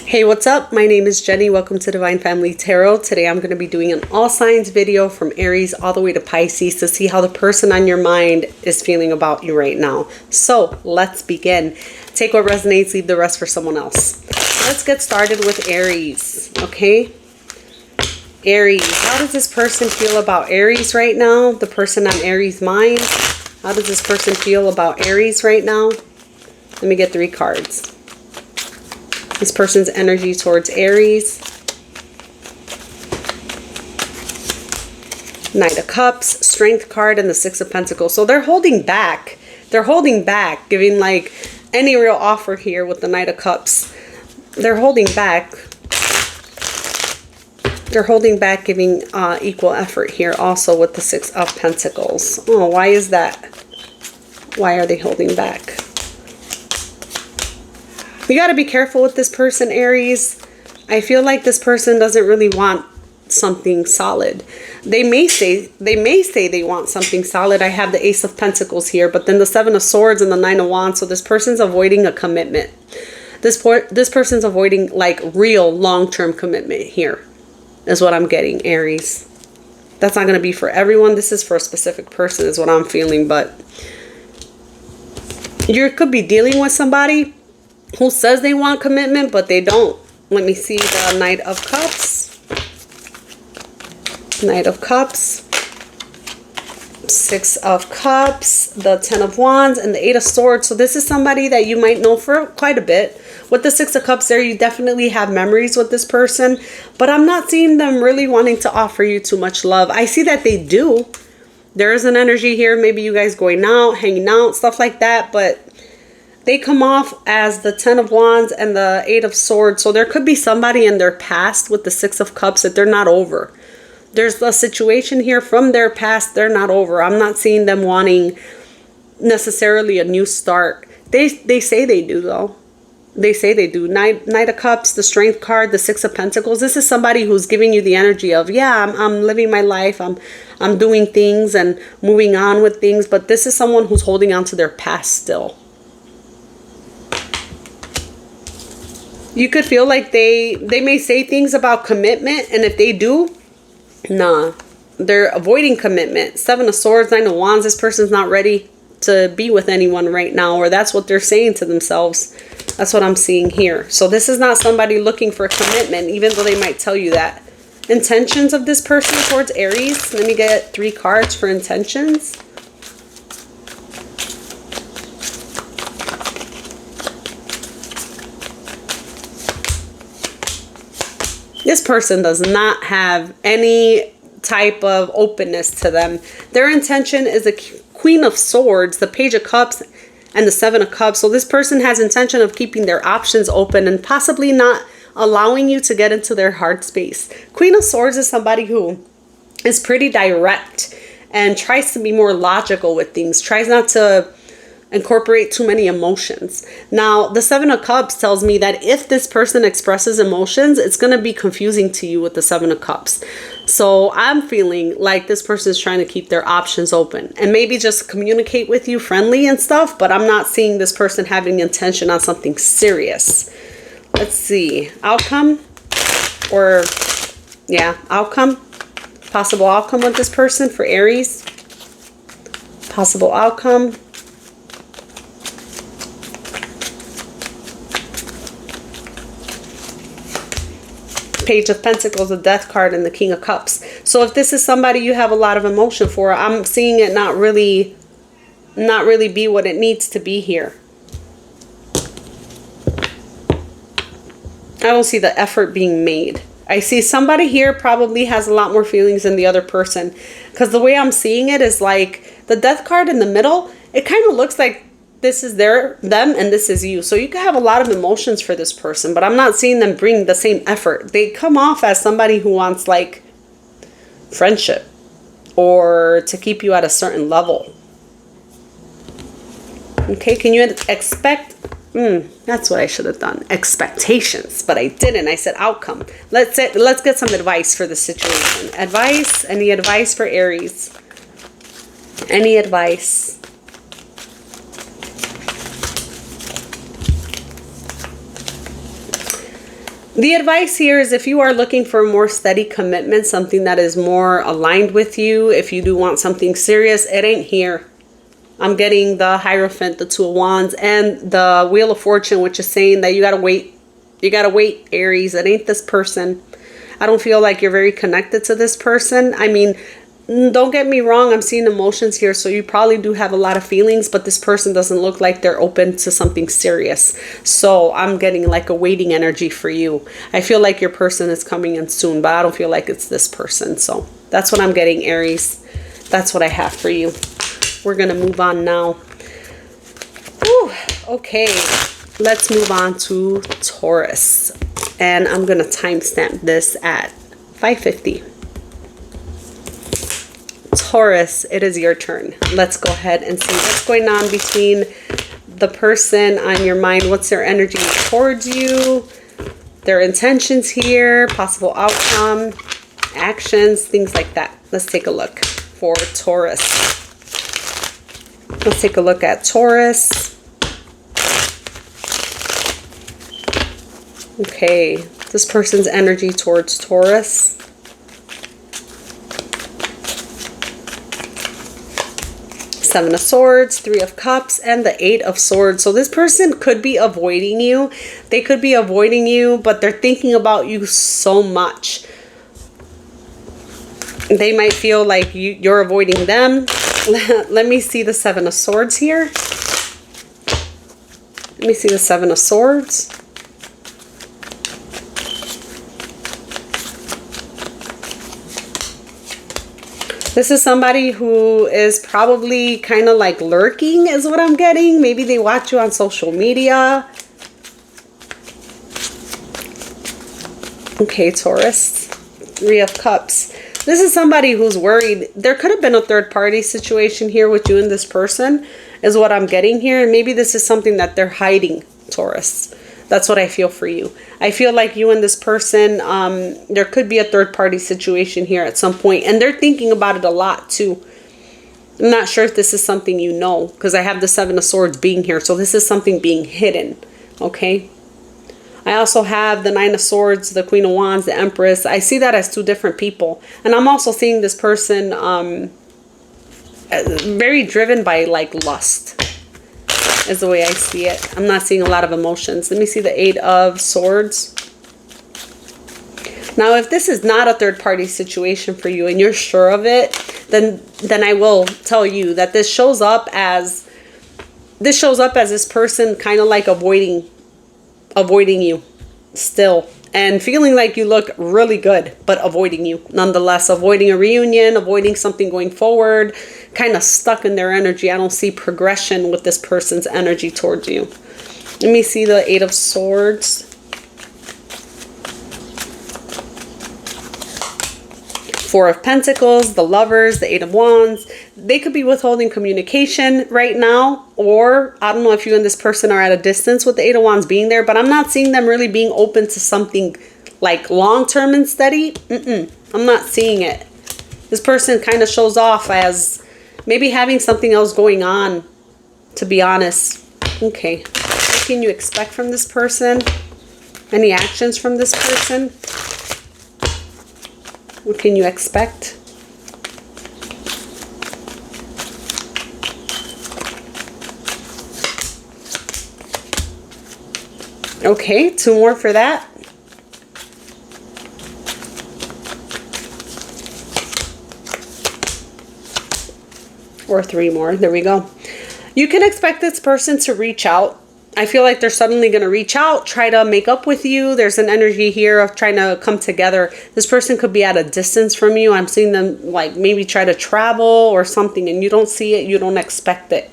Hey, what's up? My name is Jenny. Welcome to Divine Family Tarot. Today I'm going to be doing an all signs video from Aries all the way to Pisces to see how the person on your mind is feeling about you right now. So let's begin. Take what resonates, leave the rest for someone else. Let's get started with Aries, okay? Aries, how does this person feel about Aries right now? The person on Aries' mind. How does this person feel about Aries right now? Let me get 3 cards. This person's energy towards Aries. Knight of Cups, Strength card, and the 6 of Pentacles. So they're holding back. They're holding back, giving like any real offer here with the Knight of Cups. They're holding back. They're holding back, giving equal effort here also with the 6 of Pentacles. Oh, why is that? Why are they holding back? You got to be careful with this person, Aries. I feel like this person doesn't really want something solid. They may say they want something solid. I have the Ace of Pentacles here, but then the 7 of Swords and the 9 of Wands. So this person's avoiding a commitment. This person's avoiding like real long-term commitment here is what I'm getting, Aries. That's not going to be for everyone. This is for a specific person is what I'm feeling, but you could be dealing with somebody who says they want commitment, but they don't. Let me see the Knight of Cups. Knight of Cups. 6 of Cups. The 10 of Wands and the 8 of Swords. So this is somebody that you might know for quite a bit. With the 6 of Cups there, you definitely have memories with this person. But I'm not seeing them really wanting to offer you too much love. I see that they do. There is an energy here. Maybe you guys going out, hanging out, stuff like that. But they come off as the 10 of Wands and the 8 of Swords. So there could be somebody in their past with the 6 of Cups that they're not over. There's a situation here from their past they're not over. I'm not seeing them wanting necessarily a new start. They say they do, though. They say they do. Knight of Cups, the Strength card, the 6 of Pentacles. This is somebody who's giving you the energy of, yeah, I'm living my life. I'm doing things and moving on with things. But this is someone who's holding on to their past still. You could feel like they may say things about commitment, and if they do, nah, they're avoiding commitment. 7 of Swords, 9 of Wands, this person's not ready to be with anyone right now, or that's what they're saying to themselves. That's what I'm seeing here. So this is not somebody looking for commitment, even though they might tell you that. Intentions of this person towards Aries. Let me get 3 cards for intentions. This person does not have any type of openness to them. Their intention is a Queen of Swords, the Page of Cups, and the 7 of Cups. So this person has intention of keeping their options open and possibly not allowing you to get into their heart space. Queen of Swords is somebody who is pretty direct and tries to be more logical with things, tries not to incorporate too many emotions. Now, the 7 of Cups tells me that if this person expresses emotions, it's going to be confusing to you with the 7 of Cups. So I'm feeling like this person is trying to keep their options open and maybe just communicate with you friendly and stuff, but I'm not seeing this person having intention on something serious. Let's see. Outcome or, yeah, outcome. Possible outcome with this person for Aries. Possible outcome. Page of Pentacles, the Death card, and the King of Cups. So if this is somebody you have a lot of emotion for, I'm seeing it not really be what it needs to be here. I don't see the effort being made. I see somebody here probably has a lot more feelings than the other person, because the way I'm seeing it is like the Death card in the middle, it kind of looks like this is them and this is you. So you can have a lot of emotions for this person, but I'm not seeing them bring the same effort. They come off as somebody who wants like friendship or to keep you at a certain level. Okay, can you expect? That's what I should have done. Expectations, but I didn't. I said outcome. Let's get some advice for the situation. Advice? Any advice for Aries? Any advice? The advice here is if you are looking for more steady commitment, something that is more aligned with you, if you do want something serious, it ain't here. I'm getting the Hierophant, the Two of Wands, and the Wheel of Fortune, which is saying that you gotta wait. You gotta wait, Aries. It ain't this person. I don't feel like you're very connected to this person. I mean, don't get me wrong. I'm seeing emotions here, so you probably do have a lot of feelings, but this person doesn't look like they're open to something serious. So I'm getting like a waiting energy for you. I feel like your person is coming in soon, but I don't feel like it's this person. So that's what I'm getting, Aries. That's what I have for you. We're going to move on now. Whew, okay, let's move on to Taurus. And I'm going to timestamp this at 5:50. Taurus, it is your turn. Let's go ahead and see what's going on between the person on your mind. What's their energy towards you? Their intentions here, possible outcome, actions, things like that. Let's take a look for Taurus. Let's take a look at Taurus. Okay, this person's energy towards Taurus. Seven of Swords, Three of Cups, and the Eight of Swords. So this person could be avoiding you. They could be avoiding you, but they're thinking about you so much. They might feel like you're avoiding them. Let me see the Seven of Swords here. Let me see the Seven of Swords. This is somebody who is probably kind of like lurking is what I'm getting. Maybe they watch you on social media. Okay, Taurus. Three of Cups. This is somebody who's worried. There could have been a third party situation here with you and this person is what I'm getting here. And maybe this is something that they're hiding, Taurus. That's what I feel for you. I feel like you and this person, there could be a third party situation here at some point. And they're thinking about it a lot too. I'm not sure if this is something you know, because I have the Seven of Swords being here. So this is something being hidden. Okay. I also have the Nine of Swords, the Queen of Wands, the Empress. I see that as two different people. And I'm also seeing this person very driven by like lust is the way I see it. I'm not seeing a lot of emotions. Let me see the Eight of Swords. Now, if this is not a third party situation for you and you're sure of it, then I will tell you that this shows up as this person kind of like avoiding you still and feeling like you look really good, but avoiding you nonetheless, avoiding a reunion, avoiding something going forward, kind of stuck in their energy. I don't see progression with this person's energy towards you. Let me see the Eight of Swords. Four of Pentacles, the Lovers, the Eight of Wands. They could be withholding communication right now, or I don't know if you and this person are at a distance with the Eight of Wands being there, but I'm not seeing them really being open to something like long-term and steady. I'm not seeing it. This person kind of shows off as maybe having something else going on, to be honest. Okay. What can you expect from this person? Any actions from this person? What can you expect? Okay, two more for that. Or three more. There we go. You can expect this person to reach out. I feel like they're suddenly going to reach out, try to make up with you. There's an energy here of trying to come together. This person could be at a distance from you. I'm seeing them like maybe try to travel or something, and you don't see it. You don't expect it.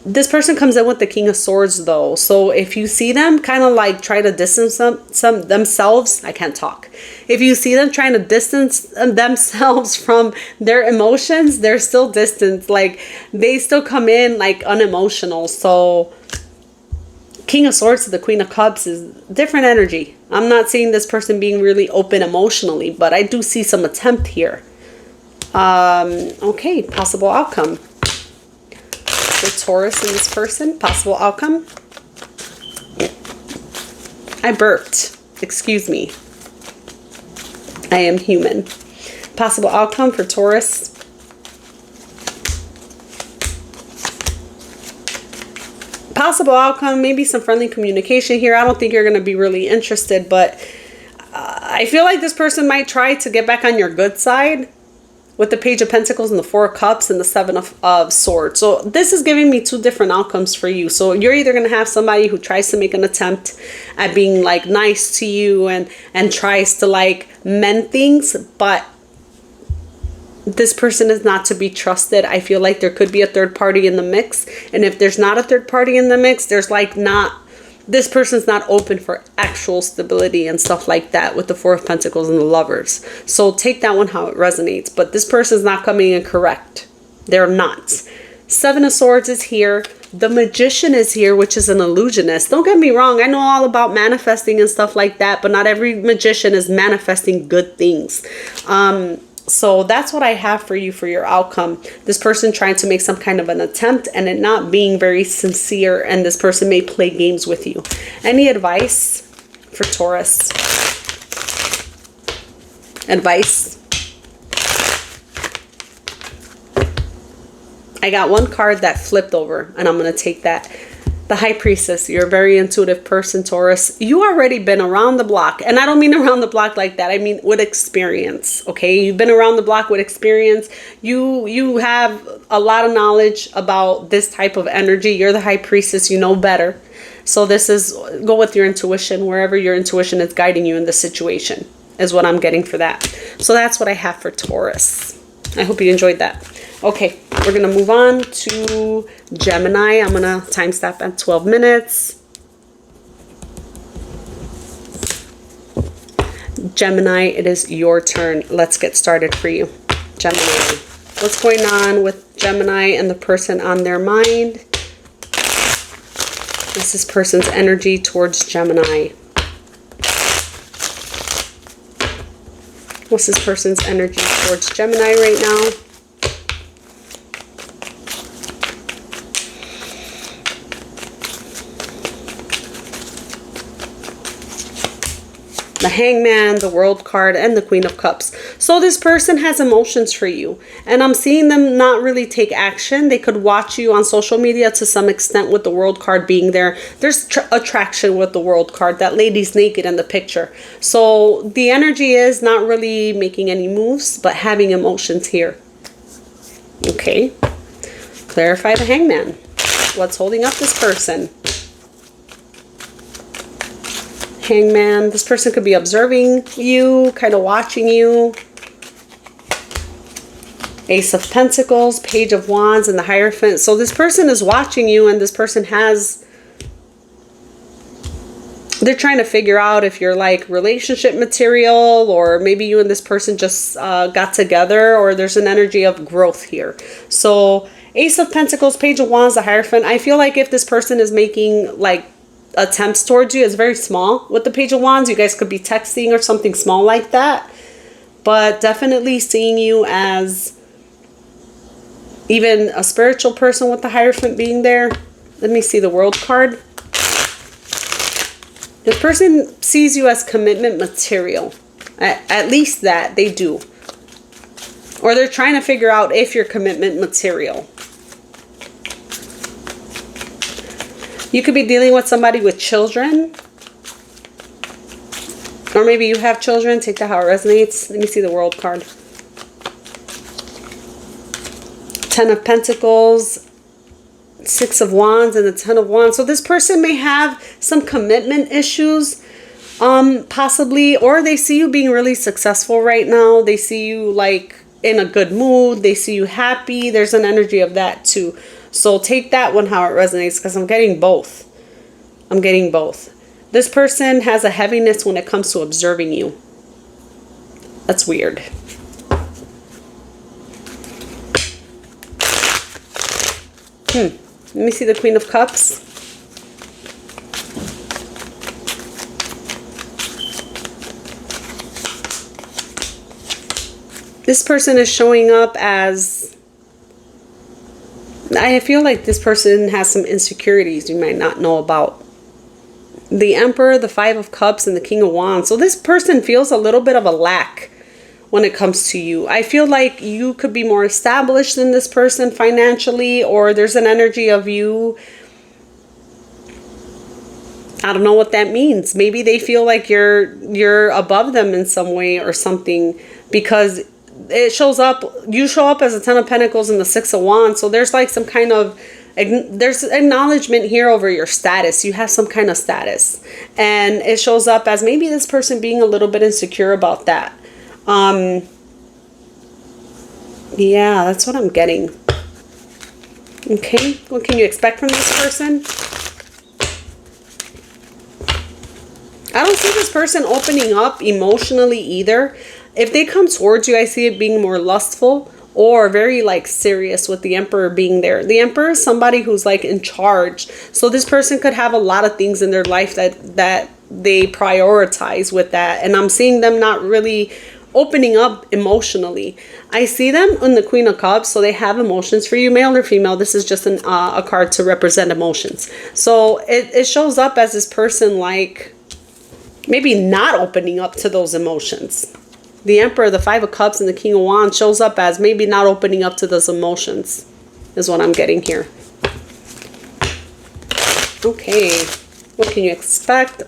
This person comes in with the King of Swords though. So if you see them kind of like try to distance themselves, I can't talk. If you see them trying to distance themselves from their emotions, they're still distant. Like they still come in like unemotional. So King of Swords to the Queen of Cups is different energy. I'm not seeing this person being really open emotionally, but I do see some attempt here. Okay, possible outcome. The Taurus in this person, possible outcome. I burped. Excuse me. I am human. Possible outcome for Taurus. Possible outcome, maybe some friendly communication here. I don't think you're going to be really interested, but I feel like this person might try to get back on your good side with the Page of Pentacles and the Four of Cups and the Seven of Swords. So this is giving me two different outcomes for you. So you're either going to have somebody who tries to make an attempt at being like nice to you and tries to like mend things, but this person is not to be trusted. I feel like there could be a third party in the mix. And if there's not a third party in the mix, there's like this person's not open for actual stability and stuff like that with the Four of Pentacles and the Lovers. So take that one how it resonates. But this person's not coming in correct. They're not. Seven of Swords is here. The Magician is here, which is an illusionist. Don't get me wrong. I know all about manifesting and stuff like that, but not every magician is manifesting good things. So that's what I have for you for your outcome. This person trying to make some kind of an attempt and it not being very sincere, and this person may play games with you. Any advice for Taurus? Advice? I got one card that flipped over and I'm going to take that. The High Priestess. You're a very intuitive person, Taurus. You already been around the block. And I don't mean around the block like that. I mean with experience. Okay. You've been around the block with experience. You have a lot of knowledge about this type of energy. You're the High Priestess. You know better. So this is, go with your intuition. Wherever your intuition is guiding you in the situation is what I'm getting for that. So that's what I have for Taurus. I hope you enjoyed that. Okay, we're going to move on to Gemini. I'm going to time stamp at 12 minutes. Gemini, it is your turn. Let's get started for you. Gemini. What's going on with Gemini and the person on their mind? This is person's energy towards Gemini. What's this person's energy towards Gemini right now? The Hangman, the World card, and the Queen of Cups. So this person has emotions for you. And I'm seeing them not really take action. They could watch you on social media to some extent with the World card being there. There's attraction with the World card. That lady's naked in the picture. So the energy is not really making any moves, but having emotions here. Okay. Clarify the Hangman. What's holding up this person? Hangman. This person could be observing you, kind of watching you. Ace of Pentacles, Page of Wands, and the Hierophant. So this person is watching you, and this person has... They're trying to figure out if you're like relationship material, or maybe you and this person just got together, or there's an energy of growth here. So Ace of Pentacles, Page of Wands, the Hierophant. I feel like if this person is making like attempts towards you, it's very small. With the Page of Wands, you guys could be texting or something small like that, but definitely seeing you as even a spiritual person with the Hierophant being there. Let me see the World card. This person sees you as commitment material. At least that they do, or they're trying to figure out if you're commitment material. You could be dealing with somebody with children. Or maybe you have children. Take that how it resonates. Let me see the World card. Ten of Pentacles, Six of Wands, and the Ten of Wands. So this person may have some commitment issues, possibly. Or they see you being really successful right now. They see you like in a good mood. They see you happy. There's an energy of that too. So take that one how it resonates, because I'm getting both. I'm getting both. This person has a heaviness when it comes to observing you. That's weird. Let me see the Queen of Cups. This person is showing up as... I feel like this person has some insecurities you might not know about. the Emperor, the Five of Cups, and the King of Wands. So this person feels a little bit of a lack when it comes to you. I feel like you could be more established than this person financially, or there's an energy of you. I don't know what that means. Maybe they feel like you're above them in some way or something, because it shows up, you show up as a Ten of Pentacles and the Six of Wands. So there's like some kind of, there's acknowledgement here over your status. You have some kind of status, and it shows up as maybe this person being a little bit insecure about that. Yeah, that's what I'm getting. Okay, what can you expect from this person? I don't see this person opening up emotionally either. If they come towards you, I see it being more lustful or very like serious, with the Emperor being there. The Emperor is somebody who's like in charge. So this person could have a lot of things in their life that they prioritize with that. And I'm seeing them not really opening up emotionally. I see them in the Queen of Cups, so they have emotions for you, male or female. This is just a card to represent emotions. So it shows up as this person like maybe not opening up to those emotions. The Emperor, the Five of Cups, and the King of Wands shows up as maybe not opening up to those emotions, is what I'm getting here. Okay, what can you expect?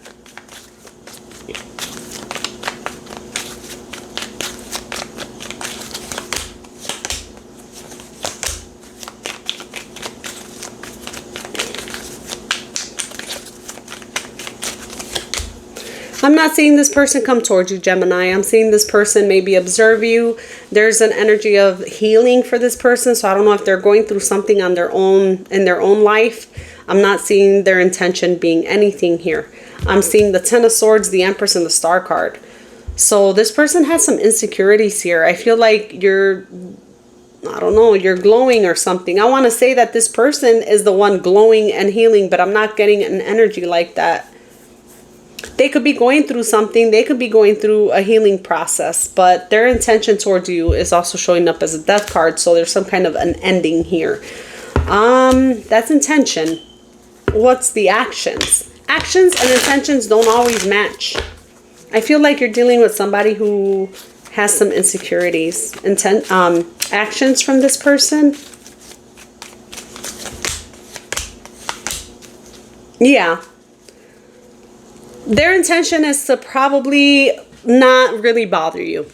I'm not seeing this person come towards you, Gemini. I'm seeing this person maybe observe you. There's an energy of healing for this person. So I don't know if they're going through something on their own, in their own life. I'm not seeing their intention being anything here. I'm seeing the Ten of Swords, the Empress, and the Star card. So this person has some insecurities here. I feel like you're, I don't know, you're glowing or something. I want to say that this person is the one glowing and healing, but I'm not getting an energy like that. They could be going through something. They could be going through a healing process, but their intention towards you is also showing up as a Death card. So there's some kind of an ending here. That's intention. What's the actions? Actions and intentions don't always match. I feel like you're dealing with somebody who has some insecurities. Actions from this person. Yeah. Their intention is to probably not really bother you.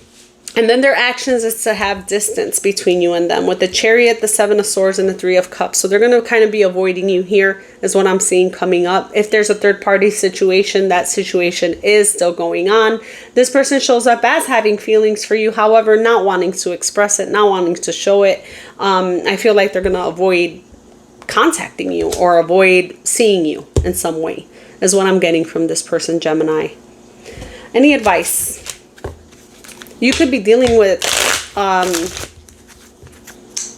And then their actions is to have distance between you and them, with the Chariot, the Seven of Swords, and the Three of Cups. So they're going to kind of be avoiding you here, is what I'm seeing coming up. If there's a third party situation, that situation is still going on. This person shows up as having feelings for you, however, not wanting to express it, not wanting to show it. I feel like they're going to avoid contacting you or avoid seeing you in some way, is what I'm getting from this person, Gemini. Any advice? You could be dealing with,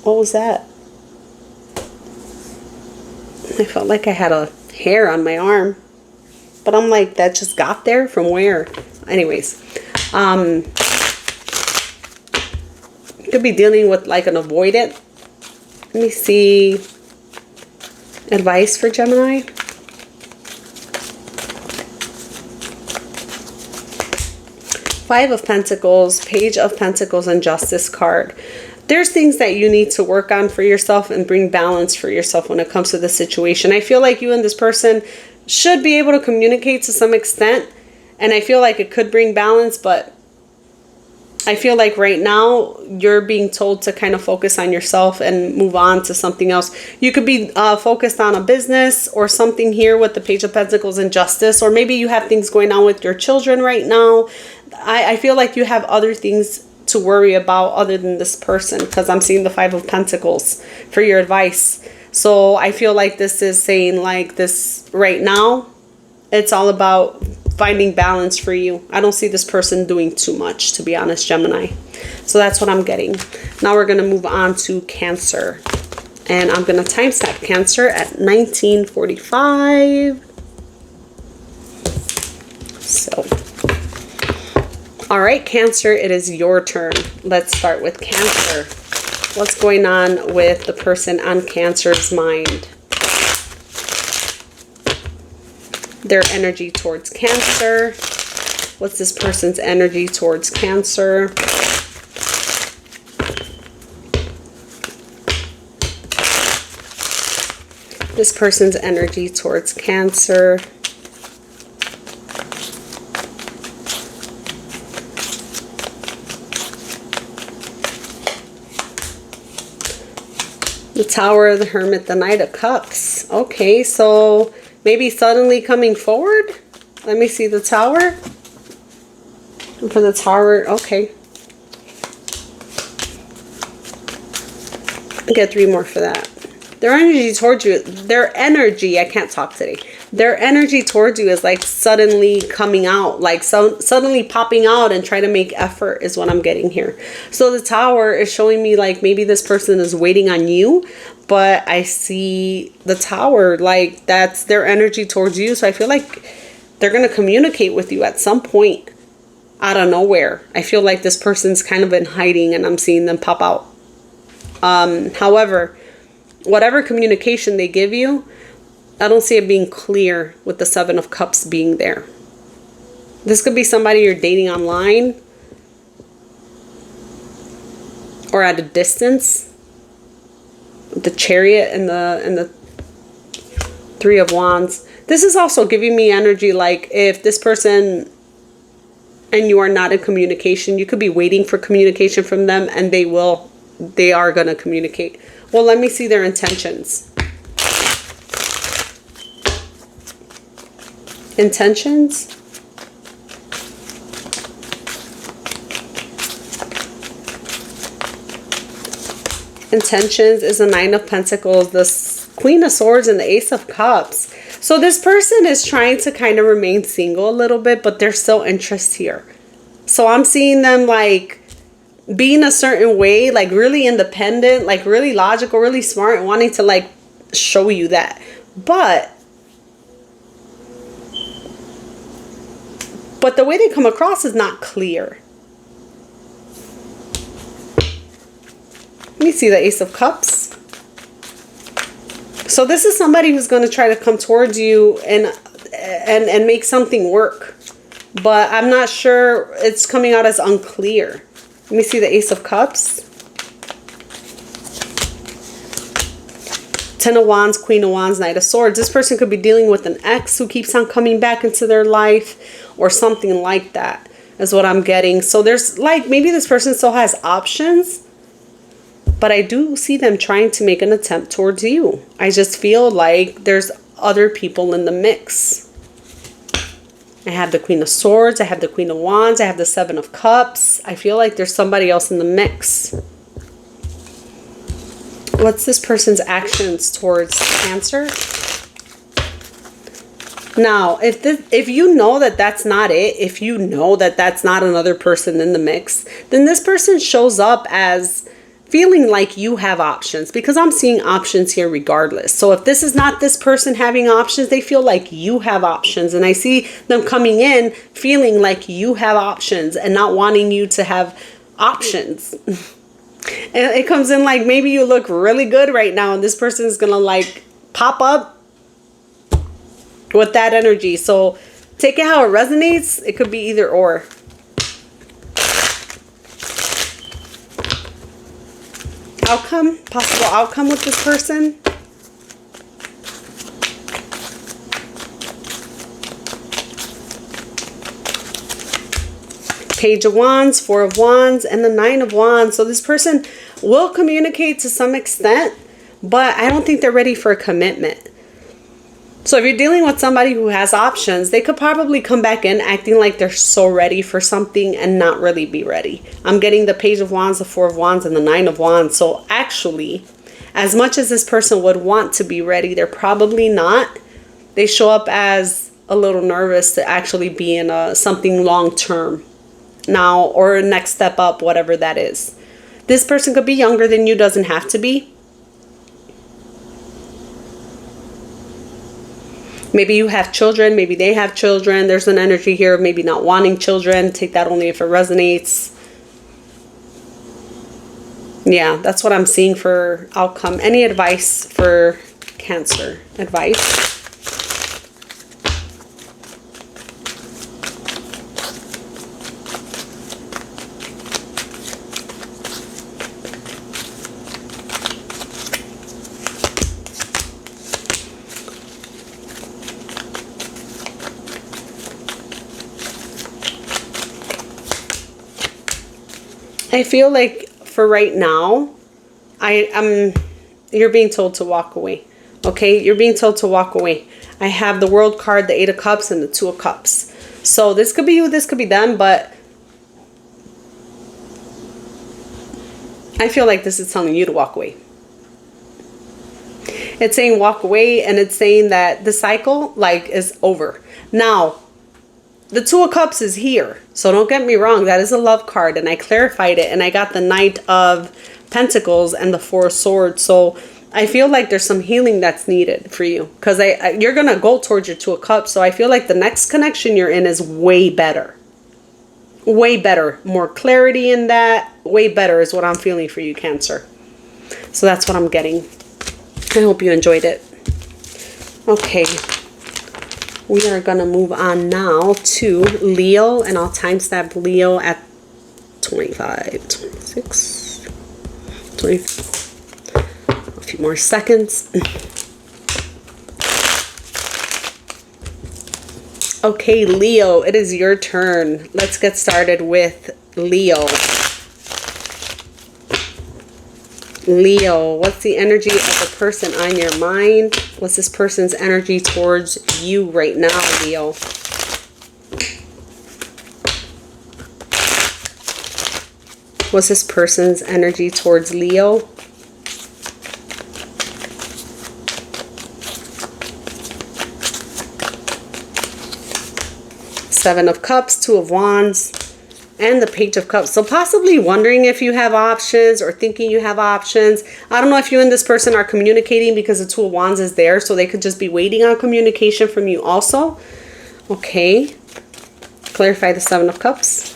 what was that? I felt like I had a hair on my arm, but I'm like, that just got there from where? Anyways, you could be dealing with like an avoidant. Let me see. Advice for Gemini. Five of Pentacles, Page of Pentacles, and Justice card. There's things that you need to work on for yourself and bring balance for yourself when it comes to this situation. I feel like you and this person should be able to communicate to some extent, and I feel like it could bring balance, but I feel like right now you're being told to kind of focus on yourself and move on to something else. You could be focused on a business or something here with the Page of Pentacles and Justice, or maybe you have things going on with your children right now. I feel like you have other things to worry about other than this person, because I'm seeing the Five of Pentacles for your advice. So I feel like this is saying like this right now, it's all about finding balance for you. I don't see this person doing too much, to be honest, Gemini. So that's what I'm getting. Now we're going to move on to Cancer. And I'm going to timestamp Cancer at 1945. So, all right, Cancer, it is your turn. Let's start with Cancer. What's going on with the person on Cancer's mind? their energy towards Cancer. What's this person's energy towards Cancer? This person's energy towards Cancer. The Tower, the Hermit, the Knight of Cups. Okay, so maybe suddenly coming forward. Let me see the Tower. For the Tower, okay. I'll get 3 more for that. Their energy towards you, I can't talk today. Their energy towards you is like suddenly coming out, like suddenly popping out and try to make effort is what I'm getting here. So the Tower is showing me like maybe this person is waiting on you, but I see the Tower, like that's their energy towards you. So I feel like they're going to communicate with you at some point out of nowhere. I feel like this person's kind of in hiding and I'm seeing them pop out. However, whatever communication they give you, I don't see it being clear with the 7 of Cups being there. This could be somebody you're dating online or at a distance. The Chariot and the 3 of Wands. This is also giving me energy like if this person and you are not in communication, you could be waiting for communication from them and they are going to communicate. Well, let me see their intentions. Intentions. Intentions is the 9 of Pentacles, the Queen of Swords, and the Ace of Cups. So this person is trying to kind of remain single a little bit, but there's still interest here. So I'm seeing them like being a certain way, like really independent, like really logical, really smart, and wanting to like show you that. But the way they come across is not clear. Let me see the Ace of Cups. So this is somebody who's going to try to come towards you and make something work. But I'm not sure, it's coming out as unclear. Let me see the Ace of Cups. 10 of Wands, Queen of Wands, Knight of Swords. This person could be dealing with an ex who keeps on coming back into their life or something like that is what I'm getting. So there's like, maybe this person still has options, but I do see them trying to make an attempt towards you. I just feel like there's other people in the mix. I have the Queen of Swords. I have the Queen of Wands. I have the 7 of Cups. I feel like there's somebody else in the mix. What's this person's actions towards Cancer? Now, if you know that that's not it, if you know that that's not another person in the mix, then this person shows up as feeling like you have options, because I'm seeing options here regardless. So if this is not this person having options, they feel like you have options. And I see them coming in feeling like you have options and not wanting you to have options. And it comes in like maybe you look really good right now and this person is going to like pop up with that energy. So take it how it resonates. It could be either or. Outcome, possible outcome with this person. Page of Wands, 4 of Wands, and the 9 of Wands. So this person will communicate to some extent, but I don't think they're ready for a commitment. So if you're dealing with somebody who has options, they could probably come back in acting like they're so ready for something and not really be ready. I'm getting the Page of Wands, the 4 of Wands, and the 9 of Wands. So actually, as much as this person would want to be ready, they're probably not. They show up as a little nervous to actually be in something long-term now, or next step up, whatever that is. This person could be younger than you, doesn't have to be. Maybe you have children, maybe they have children. There's an energy here of maybe not wanting children. Take that only if it resonates. Yeah, that's what I'm seeing for outcome. Any advice for Cancer? Advice? I feel like for right now, you're being told to walk away. Okay, you're being told to walk away. I have the World card, the 8 of Cups, and the 2 of Cups. So this could be you, this could be them, but I feel like this is telling you to walk away. It's saying walk away, and it's saying that the cycle, like, is over. Now, the 2 of Cups is here. So don't get me wrong, that is a love card, and I clarified it, and I got the Knight of Pentacles and the 4 of Swords. So I feel like there's some healing that's needed for you, because you're going to go towards your 2 of Cups. So I feel like the next connection you're in is way better. Way better. More clarity in that. Way better is what I'm feeling for you, Cancer. So that's what I'm getting. I hope you enjoyed it. Okay. We are going to move on now to Leo, and I'll timestamp Leo at 25, 26, 20. A few more seconds. Okay, Leo, it is your turn. Let's get started with Leo. Leo, what's the energy of the person on your mind? What's this person's energy towards you right now, Leo? What's this person's energy towards Leo? Seven of Cups, 2 of Wands, and the Page of Cups. So possibly wondering if you have options or thinking you have options. I don't know if you and this person are communicating, because the 2 of Wands is there. So they could just be waiting on communication from you also. Okay. Clarify the 7 of Cups.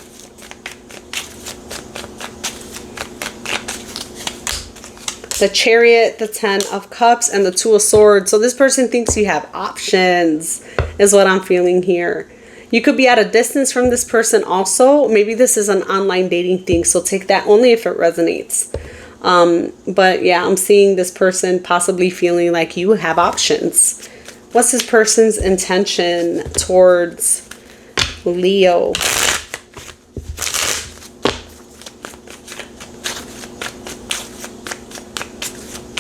The Chariot, the 10 of Cups, and the 2 of Swords. So this person thinks you have options, is what I'm feeling here. You could be at a distance from this person also. Maybe this is an online dating thing, so take that only if it resonates. But yeah, I'm seeing this person possibly feeling like you have options. What's this person's intention towards Leo?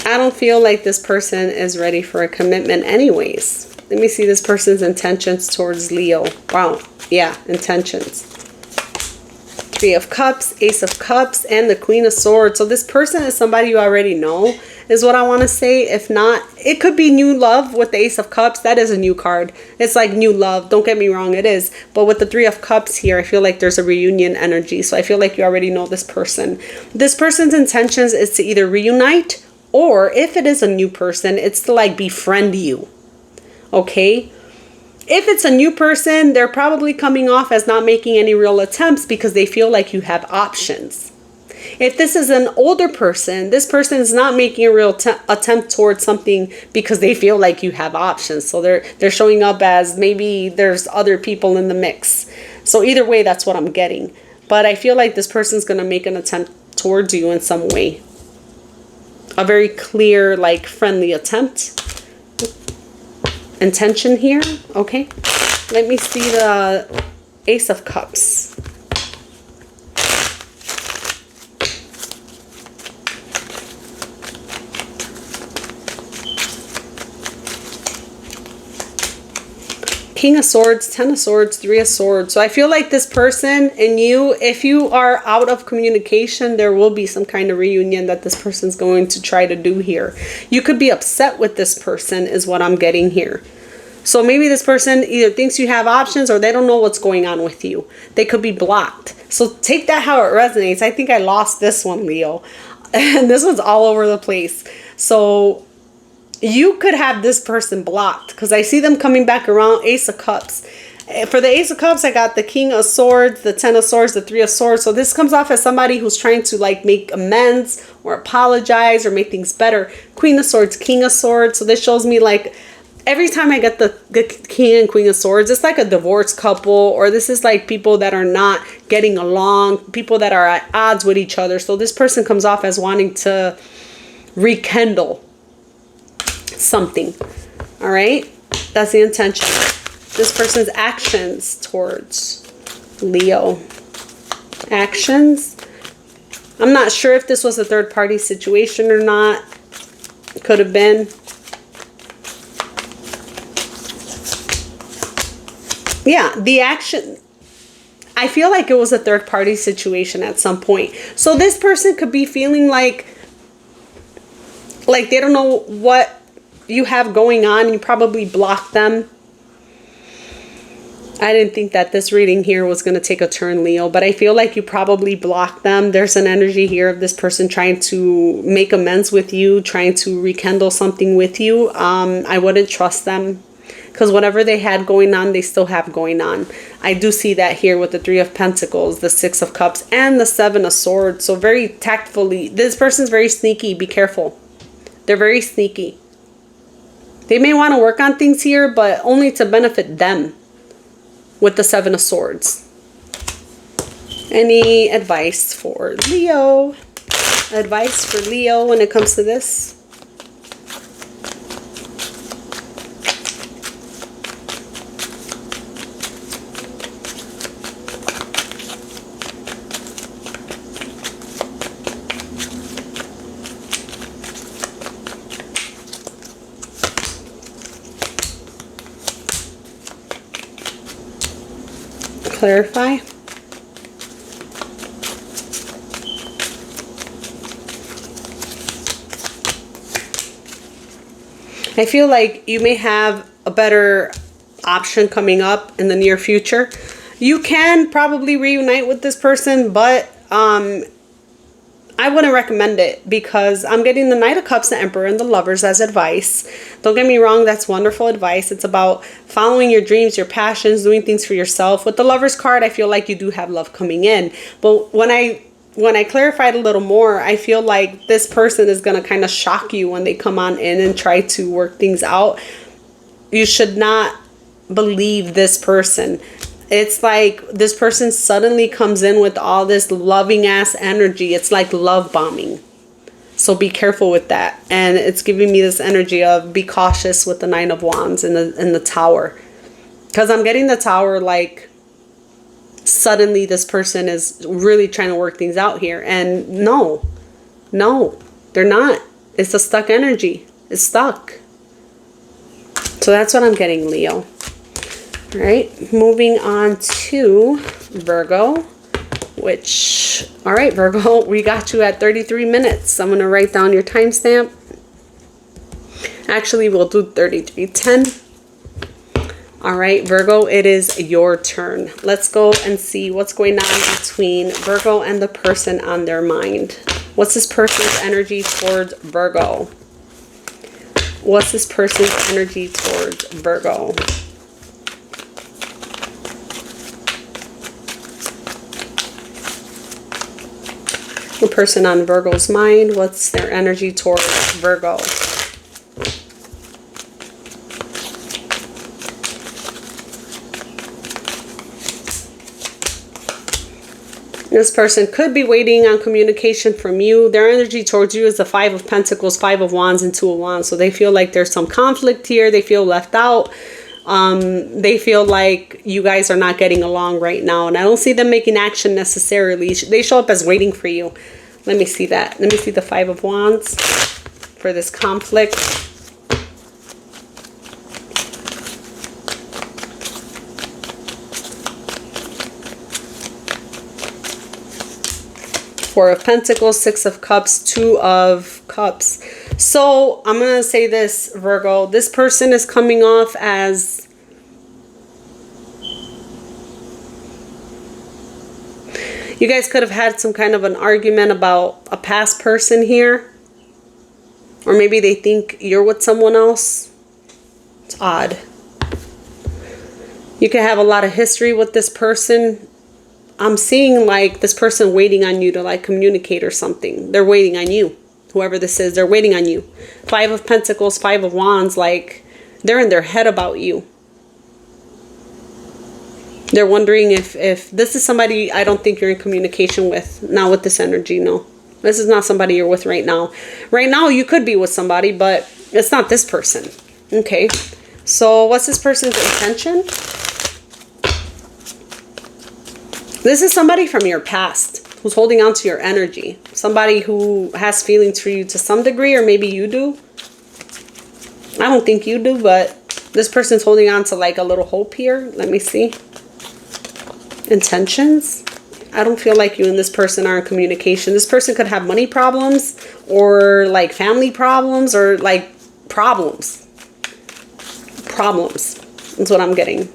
I don't feel like this person is ready for a commitment anyways. Let me see this person's intentions towards Leo. Wow. Yeah, intentions. 3 of Cups, Ace of Cups, and the Queen of Swords. So this person is somebody you already know, is what I want to say. If not, it could be new love with the Ace of Cups. That is a new card. It's like new love. Don't get me wrong, it is. But with the 3 of Cups here, I feel like there's a reunion energy. So I feel like you already know this person. This person's intentions is to either reunite, or if it is a new person, it's to like befriend you. Okay, if it's a new person, they're probably coming off as not making any real attempts because they feel like you have options. If this is an older person, this person is not making a real attempt towards something because they feel like you have options. So they're showing up as maybe there's other people in the mix. So either way, that's what I'm getting. But I feel like this person's going to make an attempt towards you in some way. A very clear, like, friendly attempt. Intention here. Okay, let me see the Ace of Cups. King of Swords, 10 of Swords, 3 of Swords. So I feel like this person and you, if you are out of communication, there will be some kind of reunion that this person's going to try to do here. You could be upset with this person is what I'm getting here. So maybe this person either thinks you have options or they don't know what's going on with you. They could be blocked. So take that how it resonates. I think I lost this one, Leo. And this one's all over the place. So you could have this person blocked because I see them coming back around. Ace of Cups. For the Ace of Cups, I got the King of Swords, the 10 of Swords, the 3 of Swords. So this comes off as somebody who's trying to like make amends or apologize or make things better. Queen of Swords, King of Swords. So this shows me like every time I get the King and Queen of Swords, it's like a divorced couple, or this is like people that are not getting along, people that are at odds with each other. So this person comes off as wanting to rekindle something. All right, that's the intention. This person's actions towards Leo. Actions. I'm not sure if this was a third party situation or not. Could have been. Yeah, the action, I feel like it was a third party situation at some point. So this person could be feeling like they don't know what you have going on. You probably blocked them. I didn't think that this reading here was going to take a turn, Leo, but I feel like you probably blocked them. There's an energy here of this person trying to make amends with you, trying to rekindle something with you. I wouldn't trust them. Because whatever they had going on, they still have going on. I do see that here with the Three of Pentacles, the Six of Cups, and the Seven of Swords. So very tactfully, this person's very sneaky. Be careful. They're very sneaky. They may want to work on things here, but only to benefit them with the Seven of Swords. Any advice for Leo? Advice for Leo when it comes to this? Clarify. I feel like you may have a better option coming up in the near future. You can probably reunite with this person, but I wouldn't recommend it because I'm getting the Knight of Cups, the Emperor, and the Lovers as advice. Don't get me wrong, that's wonderful advice. It's about following your dreams, your passions, doing things for yourself. With the Lovers card, I feel like you do have love coming in. But when I clarified a little more, I feel like this person is going to kind of shock you when they come on in and try to work things out. You should not believe this person. It's like this person suddenly comes in with all this loving ass energy. It's like love bombing. So be careful with that. And it's giving me this energy of be cautious with the Nine of Wands in the Tower. Because I'm getting the Tower like suddenly this person is really trying to work things out here. And no, they're not. It's a stuck energy. It's stuck. So that's what I'm getting, Leo. All right, moving on to Virgo, which, all right, Virgo, we got you at 33 minutes. I'm going to write down your timestamp. Actually, we'll do 33:10. All right, Virgo, it is your turn. Let's go and see what's going on between Virgo and the person on their mind. What's this person's energy towards Virgo? What's this person's energy towards Virgo? The person on Virgo's mind, what's their energy towards Virgo? This person could be waiting on communication from you. Their energy towards you is the Five of Pentacles, Five of Wands, and Two of Wands. So they feel like there's some conflict here. They feel left out. They feel like you guys are not getting along right now. And I don't see them making action necessarily. They show up as waiting for you. Let me see that. Let me see the Five of Wands for this conflict. Four of Pentacles, Six of Cups, Two of Cups. So I'm going to say this, Virgo. This person is coming off as you guys could have had some kind of an argument about a past person here. Or maybe they think you're with someone else. It's odd. You could have a lot of history with this person. I'm seeing like this person waiting on you to like communicate or something. They're waiting on you. Whoever this is, they're waiting on you. Five of Pentacles, Five of Wands, like they're in their head about you. They're wondering if this is somebody I don't think you're in communication with. Not with this energy, no. This is not somebody you're with right now. Right now you could be with somebody, but it's not this person. Okay. So what's this person's intention? This is somebody from your past. who's holding on to your energy. Somebody who has feelings for you to some degree, or maybe you do. I don't think you do, but this person's holding on to like a little hope here. Let me see. Intentions. I don't feel like you and this person are in communication. This person could have money problems, or like family problems, or like problems. Problems is what I'm getting.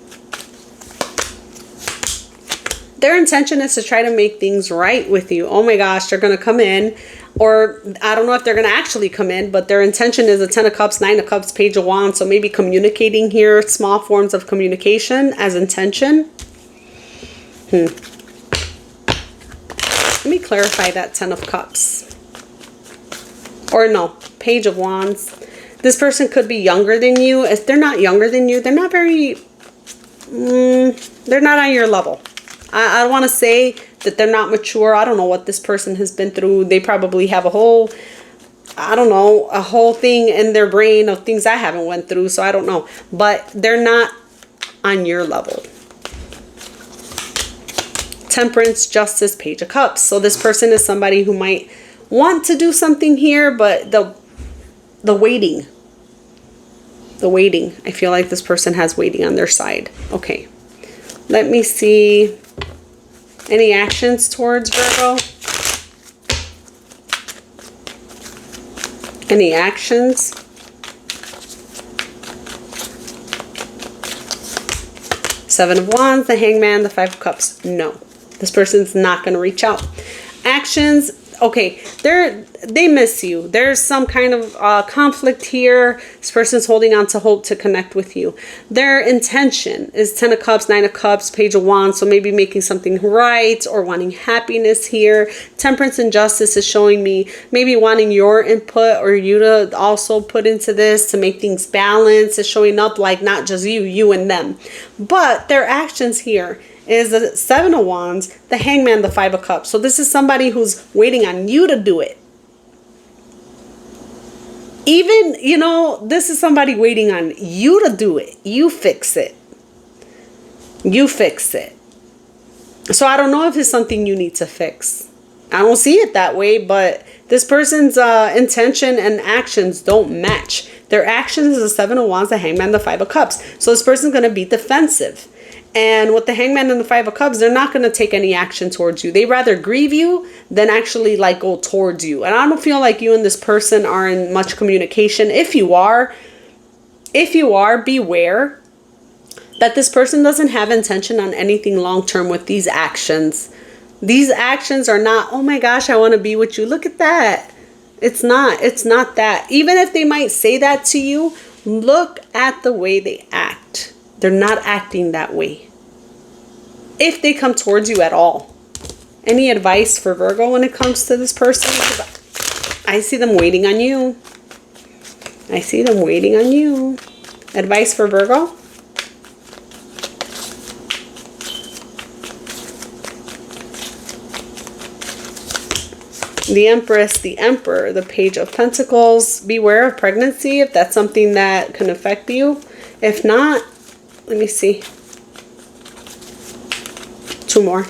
Their intention is to try to make things right with you. Oh my gosh, they're going to come in, or I don't know if they're going to actually come in, but their intention is a 10 of Cups, 9 of Cups, Page of Wands. So maybe communicating here, small forms of communication as intention. Let me clarify that 10 of Cups. Or no, Page of Wands. This person could be younger than you. If they're not younger than you, they're not very, they're not on your level. I don't want to say that they're not mature. I don't know what this person has been through. They probably have a whole, I don't know, a whole thing in their brain of things I haven't went through. So I don't know. But they're not on your level. Temperance, Justice, Page of Cups. So this person is somebody who might want to do something here, but the waiting. The waiting. I feel like this person has waiting on their side. Okay. Let me see. Any actions towards Virgo? Any actions? Seven of Wands, the Hangman, the Five of Cups. No. This person's not going to reach out. Actions. Okay, they miss you. There's some kind of conflict here. This person's holding on to hope to connect with you. Their intention is 10 of Cups, 9 of Cups, Page of Wands. So maybe making something right or wanting happiness here. Temperance and Justice is showing me maybe wanting your input or you to also put into this to make things balance. Is showing up like not just you and them. But their actions here is the Seven of Wands, the Hangman, the Five of Cups. So this is somebody who's waiting on you to do it. Even, you know, this is somebody waiting on you to do it. You fix it. You fix it. So I don't know if it's something you need to fix. I don't see it that way, but this person's intention and actions don't match. Their actions is the Seven of Wands, the Hangman, the Five of Cups. So this person's going to be defensive. And with the Hangman and the Five of Cups, they're not going to take any action towards you. They rather grieve you than actually like go towards you. And I don't feel like you and this person are in much communication. If you are, beware that this person doesn't have intention on anything long-term with these actions. These actions are not, oh my gosh, I want to be with you. Look at that. It's not that. Even if they might say that to you, look at the way they act. They're not acting that way. If they come towards you at all. Any advice for Virgo when it comes to this person? I see them waiting on you. I see them waiting on you. Advice for Virgo? The Empress, the Emperor, the Page of Pentacles. Beware of pregnancy if that's something that can affect you. If not, let me see. Two more.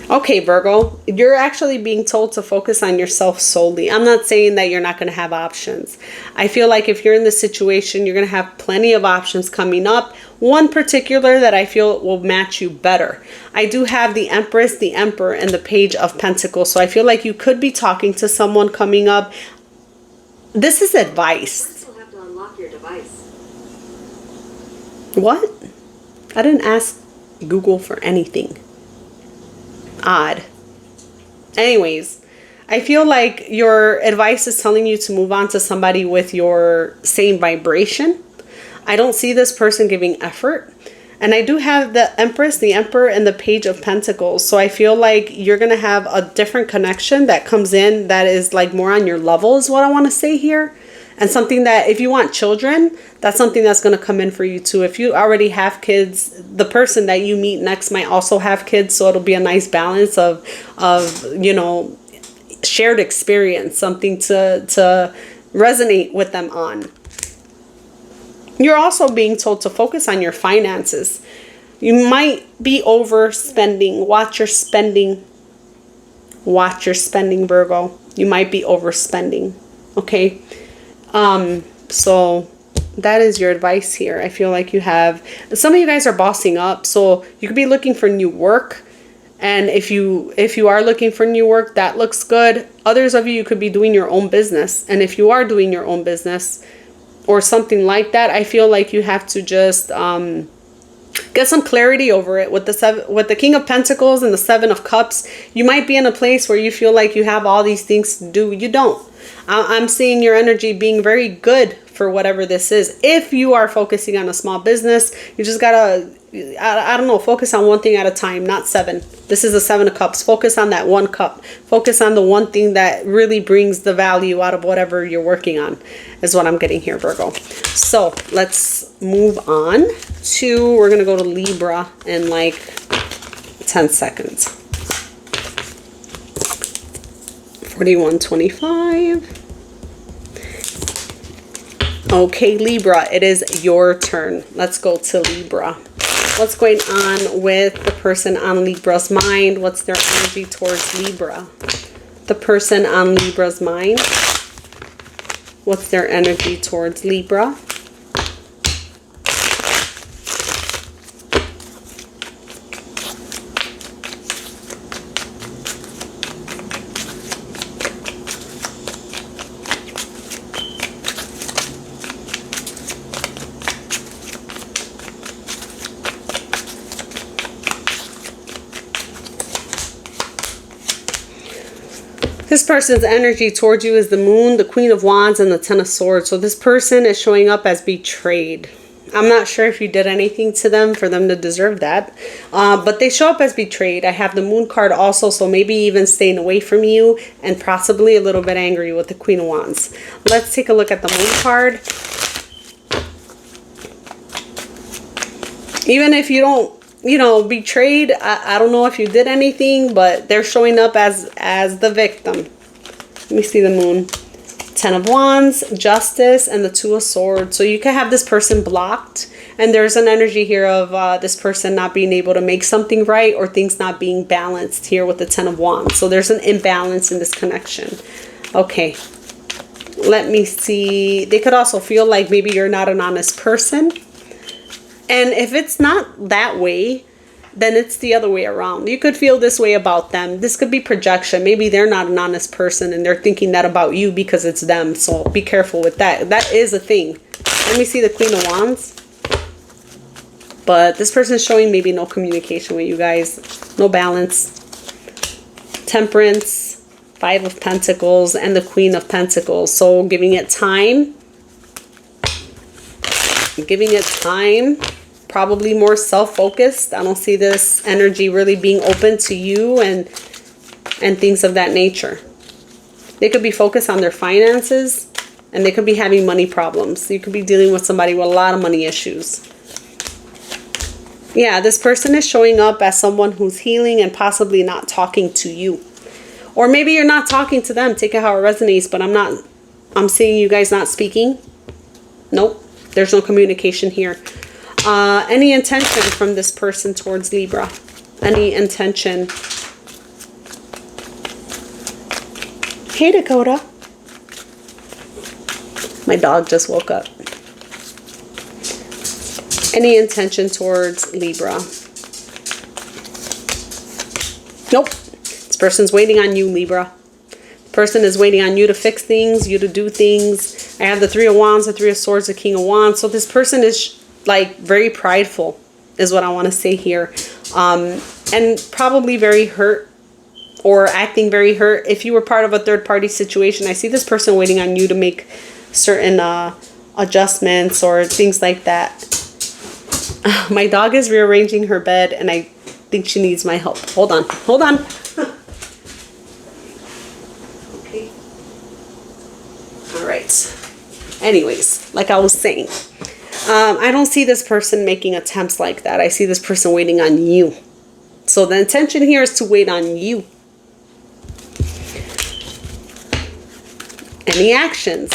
Okay, Virgo, you're actually being told to focus on yourself solely. I'm not saying that you're not going to have options. I feel like if you're in this situation, you're going to have plenty of options coming up. One particular that I feel will match you better. I do have the Empress, the Emperor, and the Page of Pentacles. So I feel like you could be talking to someone coming up. This is advice. You'll have to unlock your device. What? I didn't ask Google for anything. Odd. Anyways, I feel like your advice is telling you to move on to somebody with your same vibration. I don't see this person giving effort. And I do have the Empress, the Emperor, and the Page of Pentacles. So I feel like you're going to have a different connection that comes in that is like more on your level is what I want to say here. And something that if you want children, that's something that's going to come in for you too. If you already have kids, the person that you meet next might also have kids. So it'll be a nice balance of you know, shared experience, something to resonate with them on. You're also being told to focus on your finances. You might be overspending. Watch your spending. Watch your spending, Virgo. You might be overspending. Okay. So that is your advice here. I feel like you have, some of you guys are bossing up, so you could be looking for new work. And if you are looking for new work, that looks good. Others of you could be doing your own business. And if you are doing your own business or something like that, I feel like you have to just get some clarity over it. With the King of Pentacles and the Seven of Cups, you might be in a place where you feel like you have all these things to do. You don't. I'm seeing your energy being very good for whatever this is. If you are focusing on a small business, you just gotta, I don't know, focus on one thing at a time, not seven. This is the Seven of Cups. Focus on that one cup. Focus on the one thing that really brings the value out of whatever you're working on, is what I'm getting here, Virgo. So let's move on to, we're gonna go to Libra in like 10 seconds. 4125. Okay, Libra, it is your turn. Let's go to Libra. What's going on with the person on Libra's mind? What's their energy towards Libra? The person on Libra's mind. What's their energy towards Libra? This person's energy towards you is the Moon, the Queen of Wands, and the Ten of Swords. So this person is showing up as betrayed. I'm not sure if you did anything to them for them to deserve that. But they show up as betrayed. I have the Moon card also, so maybe even staying away from you and possibly a little bit angry with the Queen of Wands. Let's take a look at the Moon card. Even if you don't, you know, betrayed, I don't know if you did anything, but they're showing up as the victim. Let me see the Moon. Ten of Wands, Justice, and the Two of Swords. So you can have this person blocked, and there's an energy here of this person not being able to make something right, or things not being balanced here with the Ten of Wands. So there's an imbalance in this connection. Okay. Let me see. They could also feel like maybe you're not an honest person. And if it's not that way, then it's the other way around. You could feel this way about them. This could be projection. Maybe they're not an honest person and they're thinking that about you because it's them. So be careful with that. That is a thing. Let me see the Queen of Wands. But this person is showing maybe no communication with you guys. No balance. Temperance, Five of Pentacles, and the Queen of Pentacles. So giving it time. Giving it time. Probably more self-focused. I don't see this energy really being open to you and things of that nature. They could be focused on their finances, and they could be having money problems. You could be dealing with somebody with a lot of money issues. Yeah, this person is showing up as someone who's healing and possibly not talking to you. Or maybe you're not talking to them. Take it how it resonates, but I'm seeing you guys not speaking. Nope, there's no communication here. Any intention from this person towards Libra? Any intention? Hey, Dakota. My dog just woke up. Any intention towards Libra? Nope. This person's waiting on you, Libra. The person is waiting on you to fix things, you to do things. I have the Three of Wands, the Three of Swords, the King of Wands. So this person is like very prideful is what I want to say here. And probably very hurt or acting very hurt. If you were part of a third party situation, I see this person waiting on you to make certain adjustments or things like that. My dog is rearranging her bed and I think she needs my help. Hold on. Hold on. Okay. All right. Anyways, like I was saying, I don't see this person making attempts like that. I see this person waiting on you. So the intention here is to wait on you. Any actions?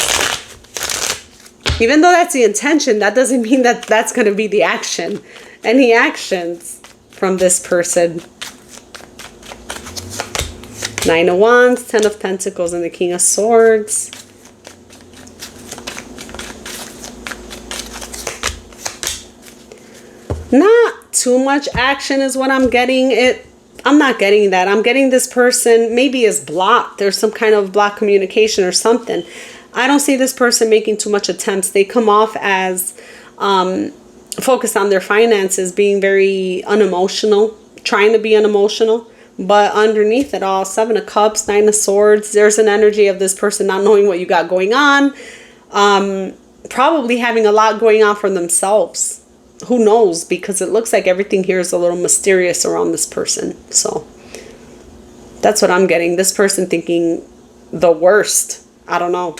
Even though that's the intention, that doesn't mean that that's going to be the action. Any actions from this person. 9 of Wands, 10 of Pentacles, and the King of Swords. Not too much action is what I'm getting. I'm not getting that. I'm getting this person maybe is blocked. There's some kind of blocked communication or something. I don't see this person making too much attempts. They come off as focused on their finances, being very unemotional, trying to be unemotional. But underneath it all, 7 of Cups, 9 of Swords, there's an energy of this person not knowing what you got going on. Probably having a lot going on for themselves. Who knows? Because it looks like everything here is a little mysterious around this person. So that's what I'm getting. This person thinking the worst. I don't know.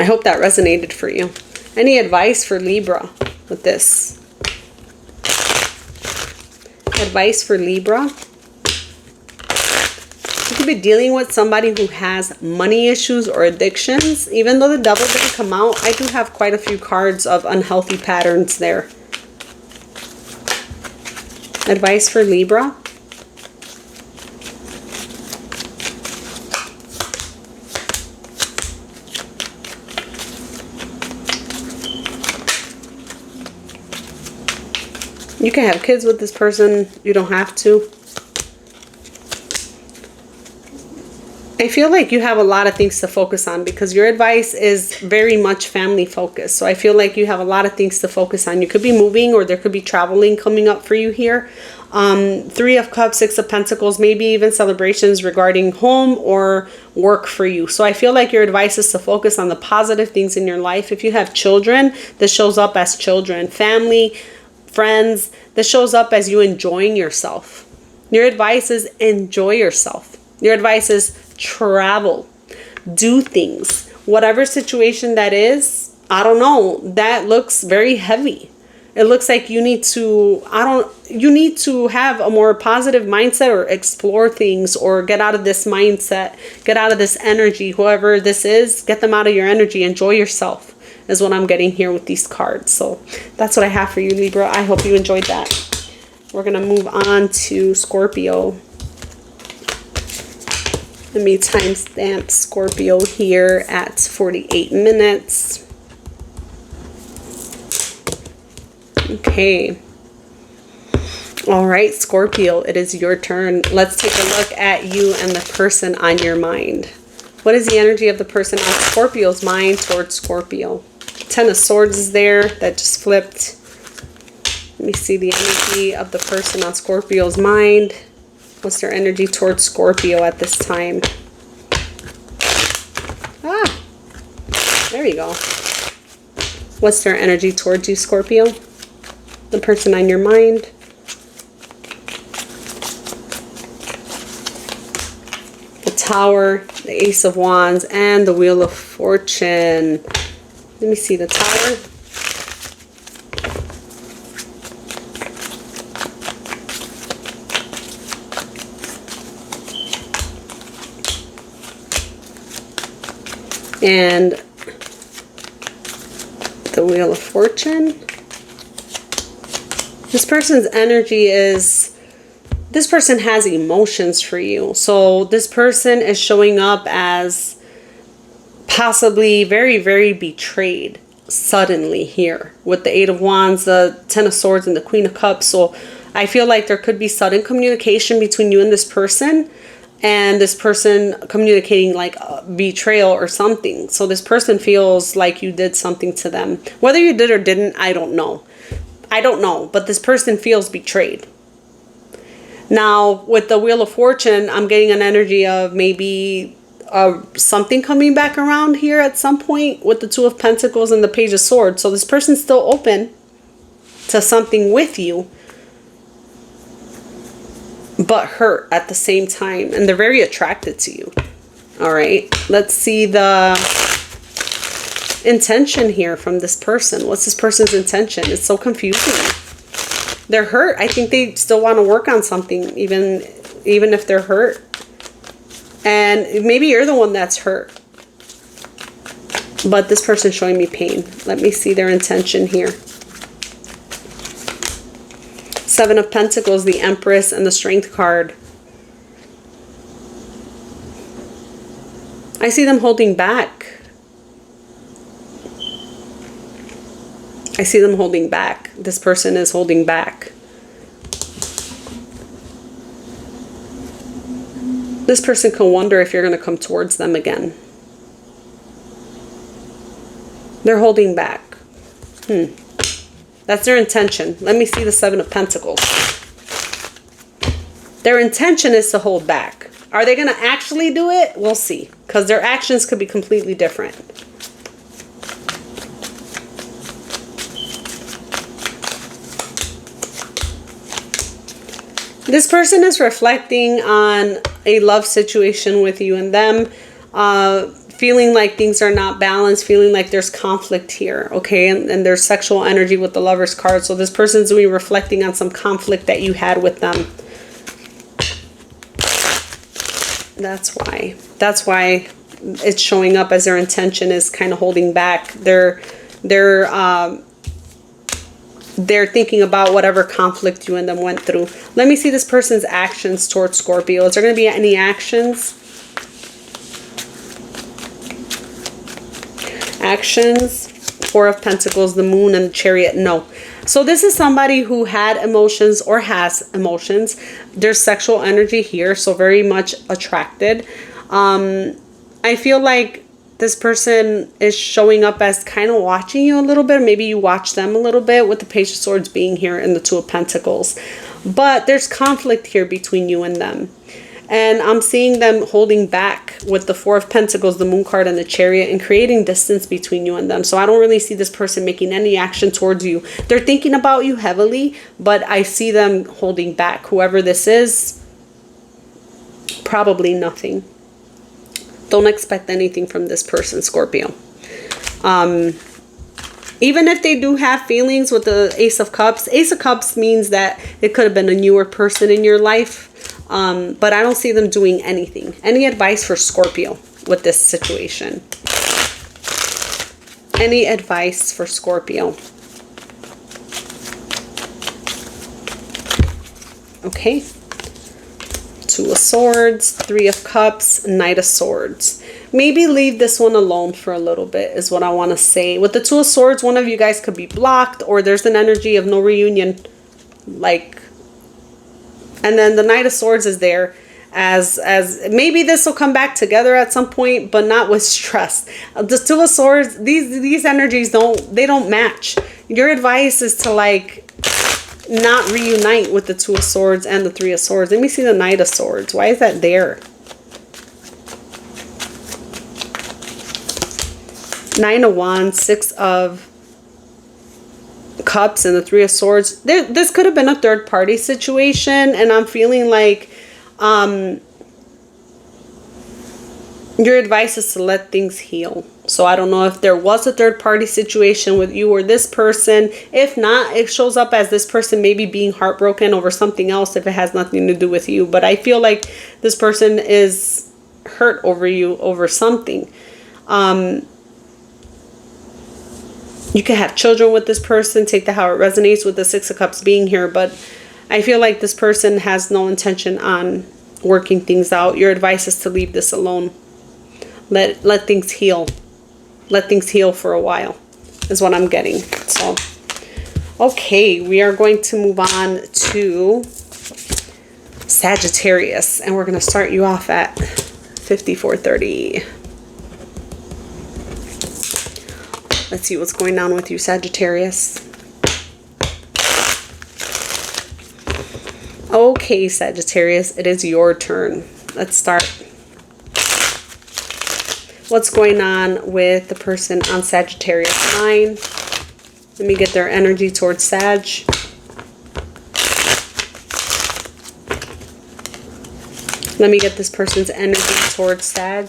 I hope that resonated for you. Any advice for Libra with this? Advice for Libra. You could be dealing with somebody who has money issues or addictions. Even though the Devil didn't come out, I do have quite a few cards of unhealthy patterns there. Advice for Libra. You can have kids with this person. You don't have to. I feel like you have a lot of things to focus on because your advice is very much family focused. So I feel like you have a lot of things to focus on. You could be moving or there could be traveling coming up for you here. 3 of Cups, 6 of Pentacles, maybe even celebrations regarding home or work for you. So I feel like your advice is to focus on the positive things in your life. If you have children, this shows up as children. Family, friends, this shows up as you enjoying yourself. Your advice is enjoy yourself. Your advice is travel, do things, whatever situation that is. I don't know, that looks very heavy. It looks like you need to, you need to have a more positive mindset or explore things or get out of this mindset, get out of this energy. Whoever this is, get them out of your energy. Enjoy yourself is what I'm getting here with these cards. So that's what I have for you, Libra. I hope you enjoyed that. We're going to move on to Scorpio. Let me timestamp Scorpio here at 48 minutes. Okay. All right, Scorpio, it is your turn. Let's take a look at you and the person on your mind. What is the energy of the person on Scorpio's mind towards Scorpio? 10 of Swords is there. That just flipped. Let me see the energy of the person on Scorpio's mind. What's their energy towards Scorpio at this time? Ah, there you go. What's their energy towards you, Scorpio? The person on your mind. The Tower, the Ace of Wands, and the Wheel of Fortune. Let me see the Tower. And the Wheel of Fortune. This person's energy is, this person has emotions for you. So this person is showing up as possibly very, very betrayed suddenly here with the 8 of Wands, the 10 of Swords, and the Queen of Cups. So I feel like there could be sudden communication between you and this person. And this person communicating like betrayal or something. So this person feels like you did something to them. Whether you did or didn't, I don't know. I don't know. But this person feels betrayed. Now, with the Wheel of Fortune, I'm getting an energy of maybe something coming back around here at some point with the 2 of Pentacles and the Page of Swords. So this person's still open to something with you, but hurt at the same time, and they're very attracted to you. All right, let's see the intention here from this person. What's this person's intention? It's so confusing. They're hurt. I think they still want to work on something, even if they're hurt. And maybe you're the one that's hurt. But this person's showing me pain. Let me see their intention here. Seven of Pentacles, the Empress, and the Strength card. I see them holding back. I see them holding back. This person is holding back. This person can wonder if you're going to come towards them again. They're holding back. That's their intention. Let me see the Seven of Pentacles. Their intention is to hold back. Are they going to actually do it? We'll see. Because their actions could be completely different. This person is reflecting on a love situation with you and them. Feeling like things are not balanced, feeling like there's conflict here, okay? And there's sexual energy with the Lover's card. So this person's really reflecting on some conflict that you had with them. That's why. That's why it's showing up as their intention is kind of holding back. They're thinking about whatever conflict you and them went through. Let me see this person's actions towards Scorpio. Is there going to be any actions? Actions, Four of Pentacles, the Moon, and the Chariot. No. So this is somebody who had emotions or has emotions. There's sexual energy here, so very much attracted. I feel like this person is showing up as kind of watching you a little bit. Maybe you watch them a little bit with the Page of Swords being here and the Two of Pentacles. But there's conflict here between you and them. And I'm seeing them holding back with the Four of Pentacles, the Moon card, and the Chariot, and creating distance between you and them. So I don't really see this person making any action towards you. They're thinking about you heavily, but I see them holding back. Whoever this is, probably nothing. Don't expect anything from this person, Scorpio. Even if they do have feelings with the Ace of Cups means that it could have been a newer person in your life. But I don't see them doing anything. Any advice for Scorpio with this situation? Any advice for Scorpio? Okay. Two of Swords, Three of Cups, Knight of Swords. Maybe leave this one alone for a little bit is what I want to say. With the Two of Swords, one of you guys could be blocked, or there's an energy of no reunion. And then the Knight of Swords is there as maybe this will come back together at some point, but not with stress. The Two of Swords, these energies don't match. Your advice is to not reunite with the Two of Swords and the Three of Swords. Let me see the Knight of Swords. Why is that there? Nine of Wands, Six of Cups, and the Three of Swords. This could have been a third party situation, and I'm feeling like your advice is to let things heal. So I don't know if there was a third party situation with you or this person. If not, it shows up as this person maybe being heartbroken over something else if it has nothing to do with you. But I feel like this person is hurt over you over something. You can have children with this person. Take that how it resonates with the Six of Cups being here. But I feel like this person has no intention on working things out. Your advice is to leave this alone. Let things heal. Let things heal for a while is what I'm getting. So, okay, we are going to move on to Sagittarius. And we're going to start you off at 5430. Let's see what's going on with you, Sagittarius. Okay, Sagittarius, it is your turn. Let's start. What's going on with the person on Sagittarius line? Let me get their energy towards Sag. Let me get this person's energy towards Sag.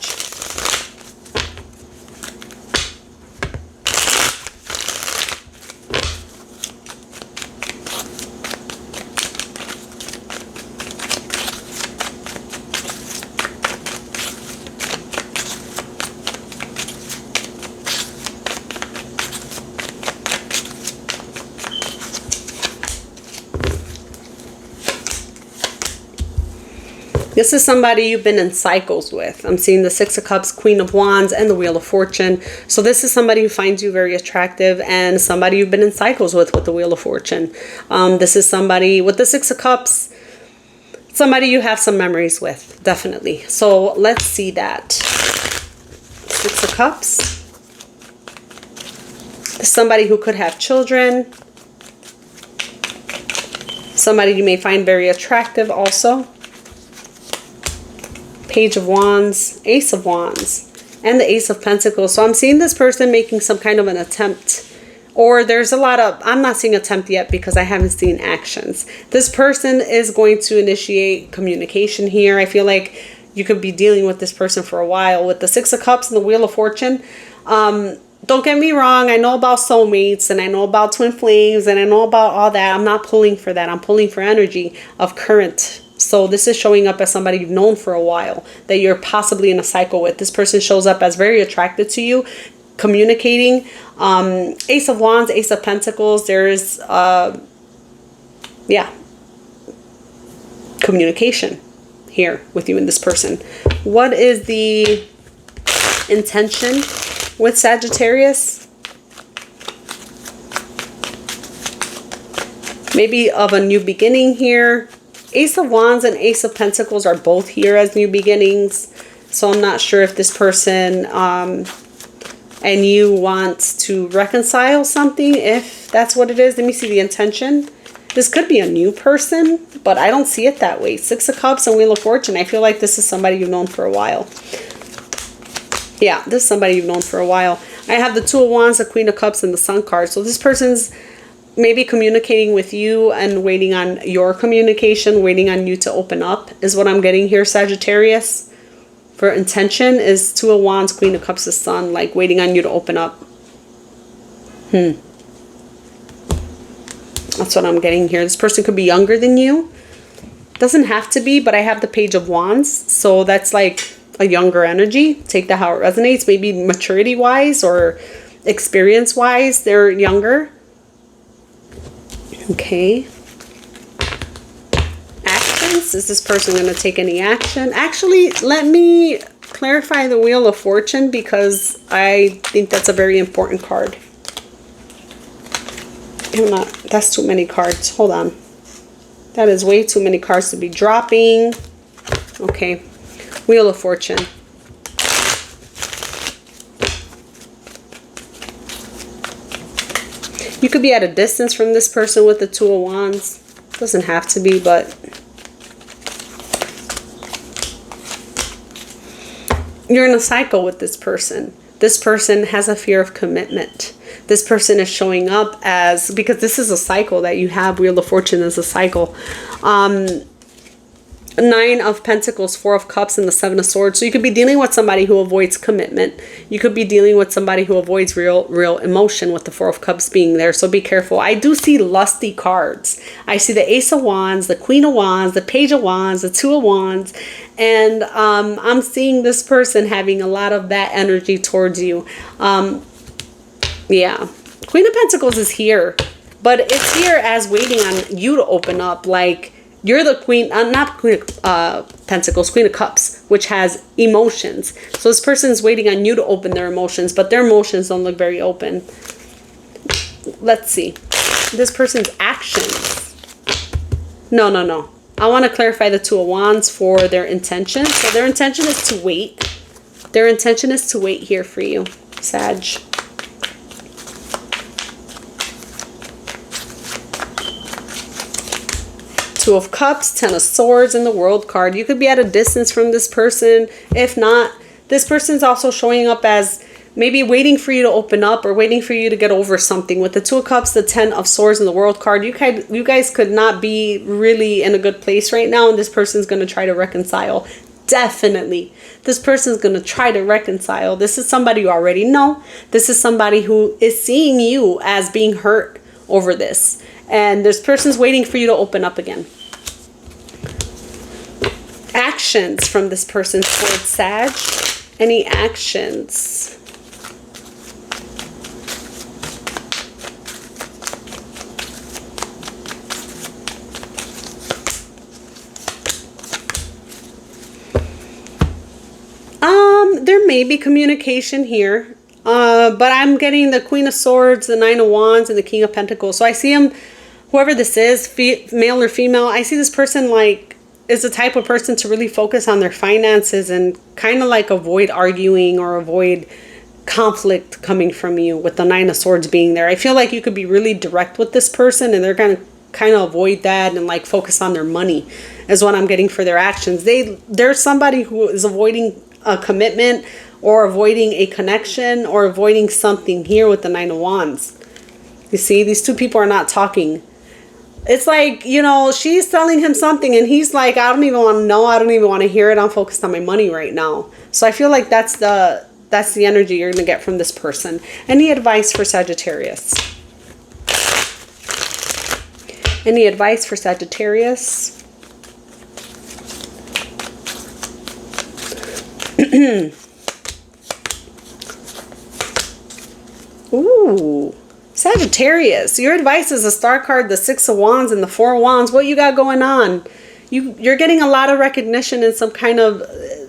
This is somebody you've been in cycles with. I'm seeing the Six of Cups, Queen of Wands, and the Wheel of Fortune. So this is somebody who finds you very attractive and somebody you've been in cycles with the Wheel of Fortune. This is somebody with the Six of Cups, somebody you have some memories with, definitely. So let's see that. Six of Cups. Somebody who could have children. Somebody you may find very attractive also. Page of Wands, Ace of Wands, and the Ace of Pentacles. So I'm seeing this person making some kind of an attempt, or there's a lot of, I'm not seeing attempt yet because I haven't seen actions. This person is going to initiate communication here. I feel like you could be dealing with this person for a while. With the Six of Cups and the Wheel of Fortune, don't get me wrong, I know about soulmates and I know about twin flames and I know about all that. I'm not pulling for that. I'm pulling for energy of current. So this is showing up as somebody you've known for a while that you're possibly in a cycle with. This person shows up as very attracted to you, communicating. Ace of Wands, Ace of Pentacles. There's, communication here with you and this person. What is the intention with Sagittarius? Maybe of a new beginning here. Ace of Wands and Ace of Pentacles are both here as new beginnings. So I'm not sure if this person and you want to reconcile something, if that's what it is. Let me see the intention. This could be a new person, but I don't see it that way. Six of Cups and Wheel of Fortune. I feel like this is somebody you've known for a while. Yeah, this is somebody you've known for a while. I have the Two of Wands, the Queen of Cups, and the Sun card. So this person's maybe communicating with you and waiting on your communication, waiting on you to open up is what I'm getting here, Sagittarius. For intention is Two of Wands, Queen of Cups, the Sun, like waiting on you to open up. That's what I'm getting here. This person could be younger than you. Doesn't have to be, but I have the Page of Wands. So that's like a younger energy. Take that how it resonates. Maybe maturity-wise or experience-wise, they're younger. Okay. Actions. Is this person going to take any action? Actually, let me clarify the Wheel of Fortune because I think that's a very important card. That's too many cards. Hold on. That is way too many cards to be dropping. Okay. Wheel of Fortune. You could be at a distance from this person with the Two of Wands. Doesn't have to be, but you're in a cycle with this person. This person has a fear of commitment. This person is showing up as, because this is a cycle that you have. Wheel of Fortune is a cycle. Nine of Pentacles, Four of Cups, and the Seven of Swords. So you could be dealing with somebody who avoids commitment. You could be dealing with somebody who avoids real emotion with the Four of Cups being there. So be careful. I do see lusty cards. I see the Ace of Wands, the Queen of Wands, the Page of Wands, the Two of Wands. And I'm seeing this person having a lot of that energy towards you. Yeah. Queen of Pentacles is here. But it's here as waiting on you to open up. Like, you're the queen, not Queen of Pentacles, Queen of Cups, which has emotions. So this person is waiting on you to open their emotions, but their emotions don't look very open. Let's see. This person's actions. No. I want to clarify the Two of Wands for their intention. So their intention is to wait. Their intention is to wait here for you, Sag. Two of Cups, Ten of Swords, and the World card. You could be at a distance from this person. If not, this person's also showing up as maybe waiting for you to open up or waiting for you to get over something. With the Two of Cups, the Ten of Swords, and the World card, you guys could not be really in a good place right now, and this person's going to try to reconcile. Definitely. This person's going to try to reconcile. This is somebody you already know. This is somebody who is seeing you as being hurt over this. And this person's waiting for you to open up again. Actions from this person towards Sag. Any actions? may be communication here. But I'm getting the Queen of Swords, the Nine of Wands, and the King of Pentacles. So I see him, whoever this is, male or female, I see this person like is the type of person to really focus on their finances and kind of like avoid arguing or avoid conflict coming from you, with the Nine of Swords being there. I feel like you could be really direct with this person and they're going to kind of avoid that and like focus on their money is what I'm getting for their actions. There's somebody who is avoiding a commitment or avoiding a connection or avoiding something here with the Nine of Wands. You see, these two people are not talking. It's like, you know, she's telling him something and he's like, I don't even want to know. I don't even want to hear it. I'm focused on my money right now. So I feel like that's the energy you're going to get from this person. Any advice for Sagittarius? Any advice for Sagittarius? Ooh, Sagittarius, your advice is a star card, the Six of Wands and the Four of Wands. What you got going on? You're getting a lot of recognition in some kind of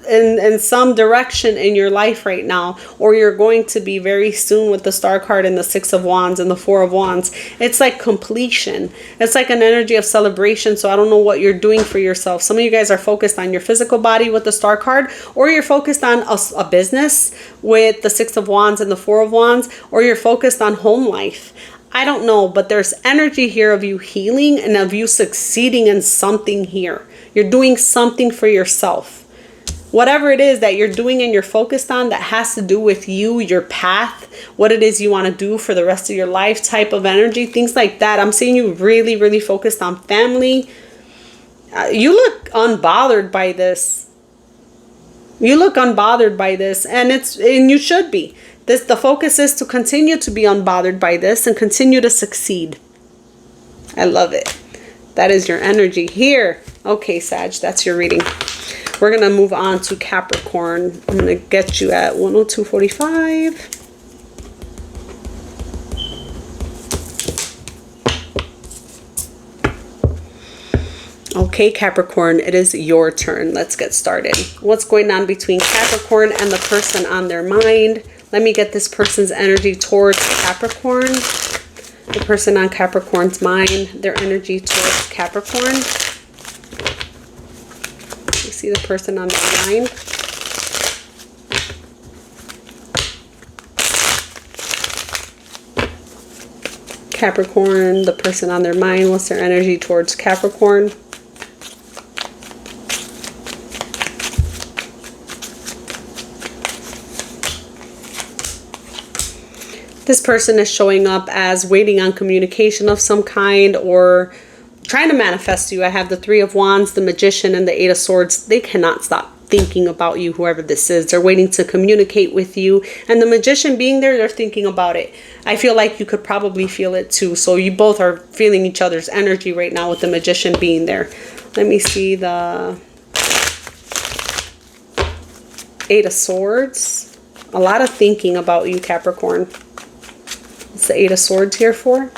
in some direction in your life right now, or you're going to be very soon with the star card and the Six of Wands and the Four of Wands. It's like completion. It's like an energy of celebration. So I don't know what you're doing for yourself. Some of you guys are focused on your physical body with the star card, or you're focused on a business with the Six of Wands and the Four of Wands, or you're focused on home life. I don't know, but there's energy here of you healing and of you succeeding in something here. You're doing something for yourself. Whatever it is that you're doing and you're focused on that has to do with you, your path, what it is you want to do for the rest of your life type of energy, things like that. I'm seeing you really, really focused on family. You look unbothered by this. You look unbothered by this, and you should be. The focus is to continue to be unbothered by this and continue to succeed. I love it. That is your energy here. Okay, Sag, that's your reading. We're going to move on to Capricorn. I'm going to get you at 102.45. Okay, Capricorn, it is your turn. Let's get started. What's going on between Capricorn and the person on their mind? Let me get this person's energy towards Capricorn. The person on Capricorn's mind, their energy towards Capricorn. You see the person on their mind. Capricorn, the person on their mind, what's their energy towards Capricorn? This person is showing up as waiting on communication of some kind or trying to manifest you. I have the Three of Wands, the Magician, and the Eight of Swords. They cannot stop thinking about you, whoever this is. They're waiting to communicate with you. And the Magician being there, they're thinking about it. I feel like you could probably feel it too. So you both are feeling each other's energy right now with the Magician being there. Let me see the Eight of Swords. A lot of thinking about you, Capricorn. What's the Eight of Swords here for?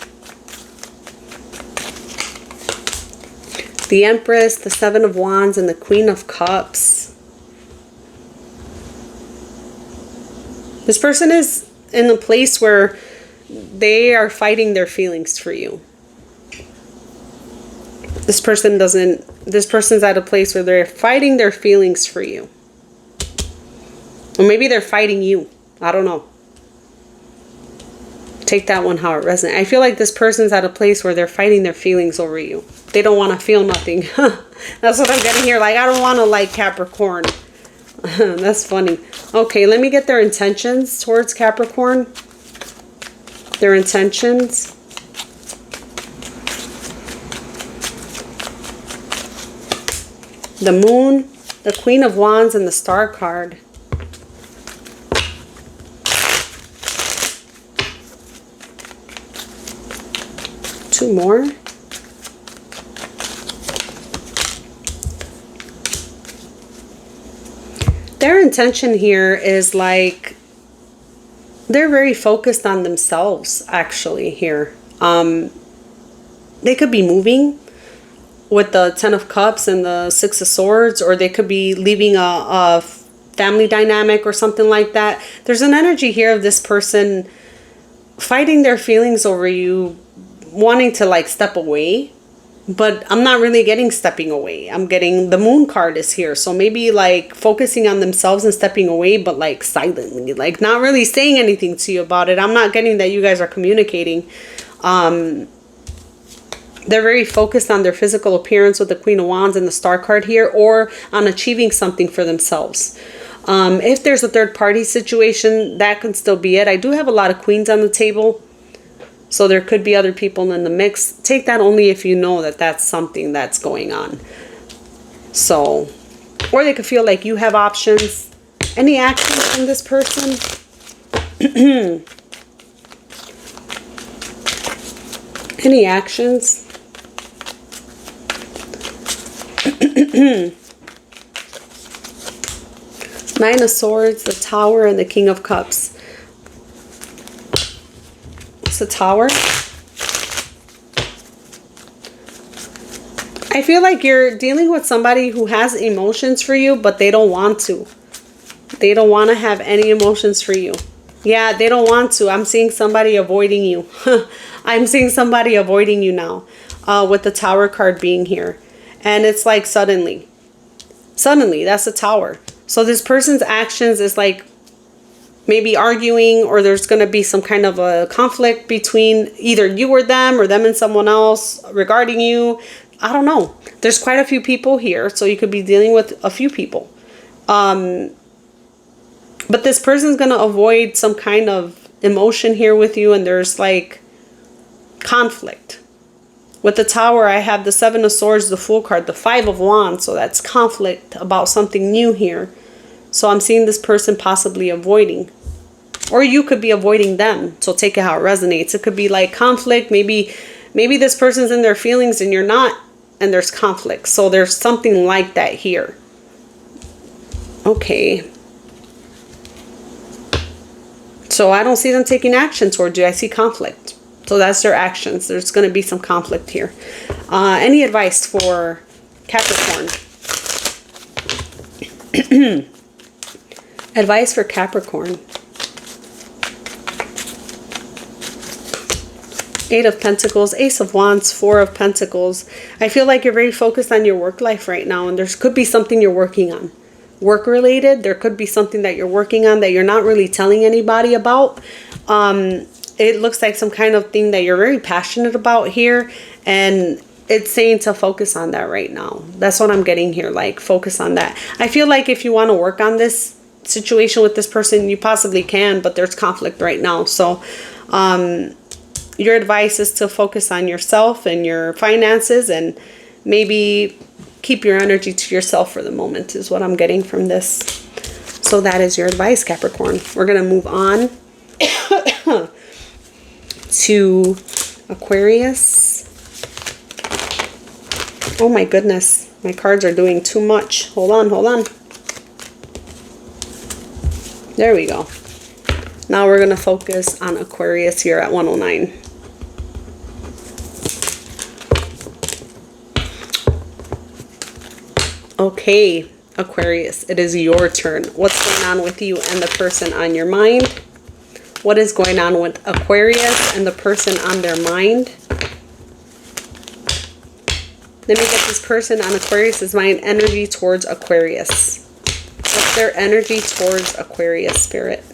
The Empress, the Seven of Wands, and the Queen of Cups. This person is in a place where they are fighting their feelings for you. This person's at a place where they're fighting their feelings for you. Or maybe they're fighting you. I don't know. Take that one how it resonates. I feel like this person's at a place where they're fighting their feelings over you. They don't want to feel nothing. That's what I'm getting here. Like, I don't want to like Capricorn. That's funny. Okay, let me get their intentions towards Capricorn. Their intentions. The Moon, the Queen of Wands, and the Star card. Two more. Their intention here is like they're very focused on themselves actually here. They could be moving with the Ten of Cups and the Six of Swords, or they could be leaving a family dynamic or something like that. There's an energy here of this person fighting their feelings over you, wanting to like step away. But I'm not really getting stepping away. I'm getting the moon card is here. So maybe like focusing on themselves and stepping away, but like silently, like not really saying anything to you about it. I'm not getting that you guys are communicating. They're very focused on their physical appearance with the Queen of Wands and the Star card here, or on achieving something for themselves. If there's a third party situation, that can still be it. I do have a lot of queens on the table, so there could be other people in the mix. Take that only if you know that that's something that's going on. So, or they could feel like you have options. Any actions from this person? Any actions? Nine of Swords, the Tower, and the King of Cups. What's the Tower? I feel like you're dealing with somebody who has emotions for you, but they don't want to. They don't want to have any emotions for you. Yeah, they don't want to. I'm seeing somebody avoiding you. I'm seeing somebody avoiding you now, with the Tower card being here. And it's like suddenly. Suddenly, that's the Tower. So this person's actions is like maybe arguing, or there's going to be some kind of a conflict between either you or them and someone else regarding you. I don't know. There's quite a few people here, so you could be dealing with a few people. But this person's going to avoid some kind of emotion here with you, and there's like conflict. With the Tower, I have the Seven of Swords, the Fool card, the Five of Wands. So that's conflict about something new here. So I'm seeing this person possibly avoiding. Or you could be avoiding them. So take it how it resonates. It could be like conflict. Maybe this person's in their feelings and you're not. And there's conflict. So there's something like that here. Okay. So I don't see them taking action towards you. I see conflict. So that's their actions. There's going to be some conflict here. Any advice for Capricorn? Advice for Capricorn. Eight of Pentacles, Ace of Wands, Four of Pentacles. I feel like you're very focused on your work life right now, and there could be something you're working on. Work related. There could be something that you're working on that you're not really telling anybody about. It looks like some kind of thing that you're very passionate about here, and it's saying to focus on that right now. That's what I'm getting here, like focus on that. I feel like if you want to work on this situation with this person, you possibly can, but there's conflict right now. So your advice is to focus on yourself and your finances, and maybe keep your energy to yourself for the moment is what I'm getting from this. So that is your advice, Capricorn. We're going to move on to Aquarius. Oh my goodness, my cards are doing too much. Hold on. There we go. Now we're going to focus on Aquarius here at 109. Okay, Aquarius, it is your turn. What's going on with you and the person on your mind? What is going on with Aquarius and the person on their mind? Let me get this person on Aquarius's mind energy towards Aquarius. What's their energy towards Aquarius, Spirit?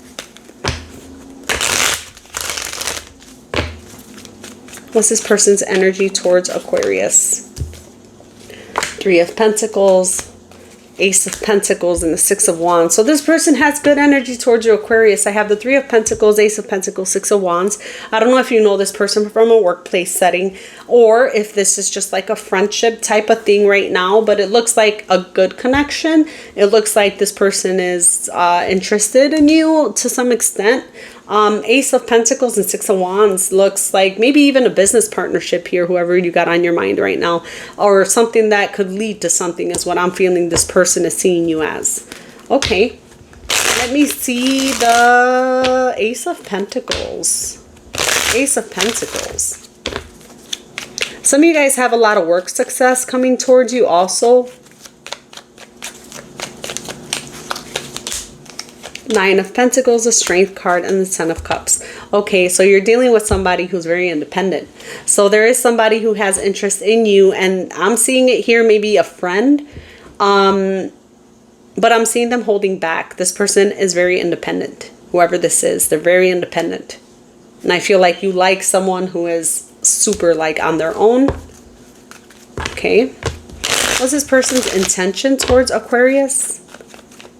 What's this person's energy towards Aquarius? Three of Pentacles, Ace of Pentacles, and the Six of Wands. So this person has good energy towards you, Aquarius. I have the Three of Pentacles, Ace of Pentacles, Six of Wands. I don't know if you know this person from a workplace setting, or if this is just like a friendship type of thing right now, but it looks like a good connection. It looks like this person is interested in you to some extent. Ace of Pentacles and Six of Wands looks like maybe even a business partnership here, whoever you got on your mind right now, or something that could lead to something is what I'm feeling this person is seeing you as. Okay, let me see the Ace of Pentacles. Ace of Pentacles. Some of you guys have a lot of work success coming towards you also. Nine of Pentacles, a Strength card, and the Ten of Cups. Okay, so you're dealing with somebody who's very independent. So there is somebody who has interest in you, and I'm seeing it here, maybe a friend. But I'm seeing them holding back. This person is very independent. Whoever this is, they're very independent. And I feel like you like someone who is super like on their own. Okay. What's this person's intention towards Aquarius?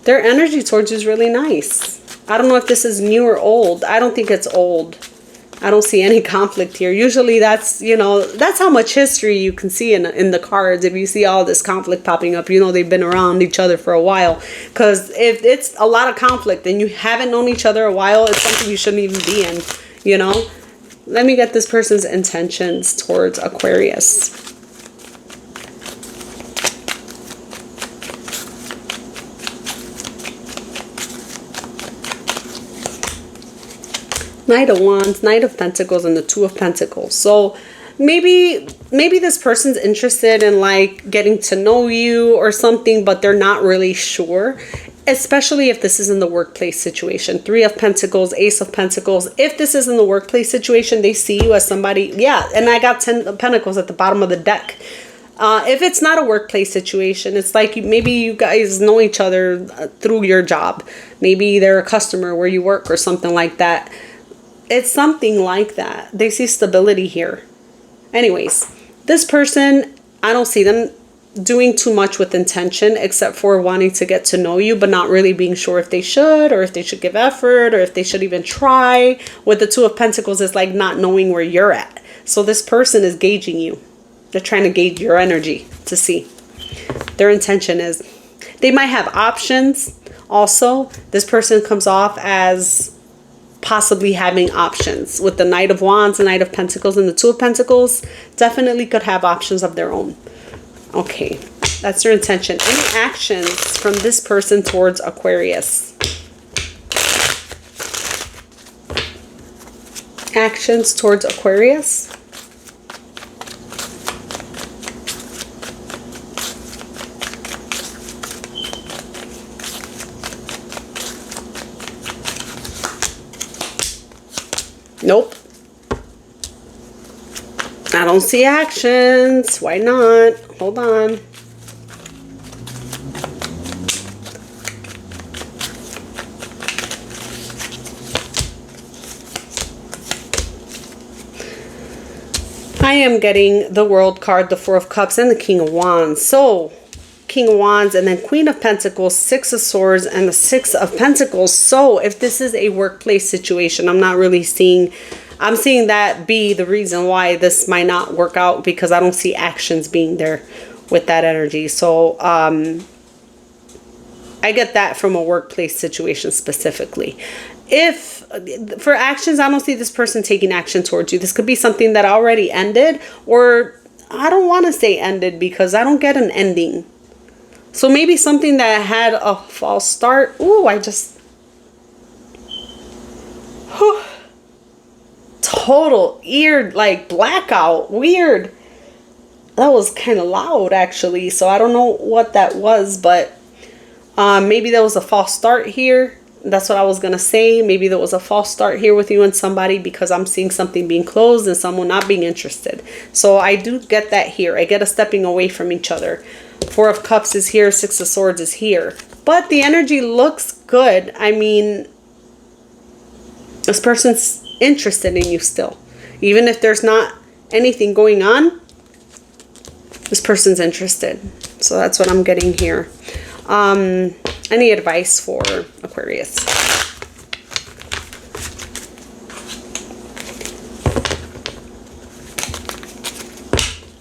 Their energy towards you is really nice. I don't know if this is new or old. I don't think it's old. I don't see any conflict here. Usually that's, you know, that's how much history you can see in the cards. If you see all this conflict popping up, you know they've been around each other for a while. Because if it's a lot of conflict and you haven't known each other a while, it's something you shouldn't even be in, you know. Let me get this person's intentions towards Aquarius. Knight of Wands, Knight of Pentacles, and the Two of Pentacles. So maybe this person's interested in like getting to know you or something, but they're not really sure. Especially if this is in the workplace situation. Three of Pentacles, Ace of Pentacles. If this is in the workplace situation, they see you as somebody. Yeah, and I got 10 of Pentacles at the bottom of the deck. If it's not a workplace situation, it's like maybe you guys know each other through your job. Maybe they're a customer where you work or something like that. It's something like that. They see stability here. Anyways, this person, I don't see them doing too much with intention except for wanting to get to know you, but not really being sure if they should or if they should give effort or if they should even try. With the Two of Pentacles, it's like not knowing where you're at. So this person is gauging you. They're trying to gauge your energy to see. Their intention is they might have options. Also, this person comes off as possibly having options. With the Knight of Wands, the Knight of Pentacles, and the Two of Pentacles, definitely could have options of their own. Okay, that's their intention. Any actions from this person towards Aquarius? Actions towards Aquarius? Nope. I don't see actions. Why not? Hold on. I am getting the World card, the Four of Cups, and the King of Wands. So, King of Wands, and then Queen of Pentacles, Six of Swords, and the Six of Pentacles. So if this is a workplace situation, I'm not really seeing, I'm seeing that be the reason why this might not work out, because I don't see actions being there with that energy. So I get that from a workplace situation specifically. If for actions, I don't see this person taking action towards you. This could be something that already ended, or I don't want to say ended because I don't get an ending. So maybe something that had a false start. Ooh, I just... Whew, total ear, like blackout. Weird. That was kind of loud, actually. So I don't know what that was, but maybe there was a false start here. That's what I was going to say. Maybe there was a false start here with you and somebody, because I'm seeing something being closed and someone not being interested. So I do get that here. I get a stepping away from each other. Four of Cups is here. Six of Swords is here. But the energy looks good. I mean, this person's interested in you still. Even if there's not anything going on, this person's interested. So that's what I'm getting here. Any advice for Aquarius?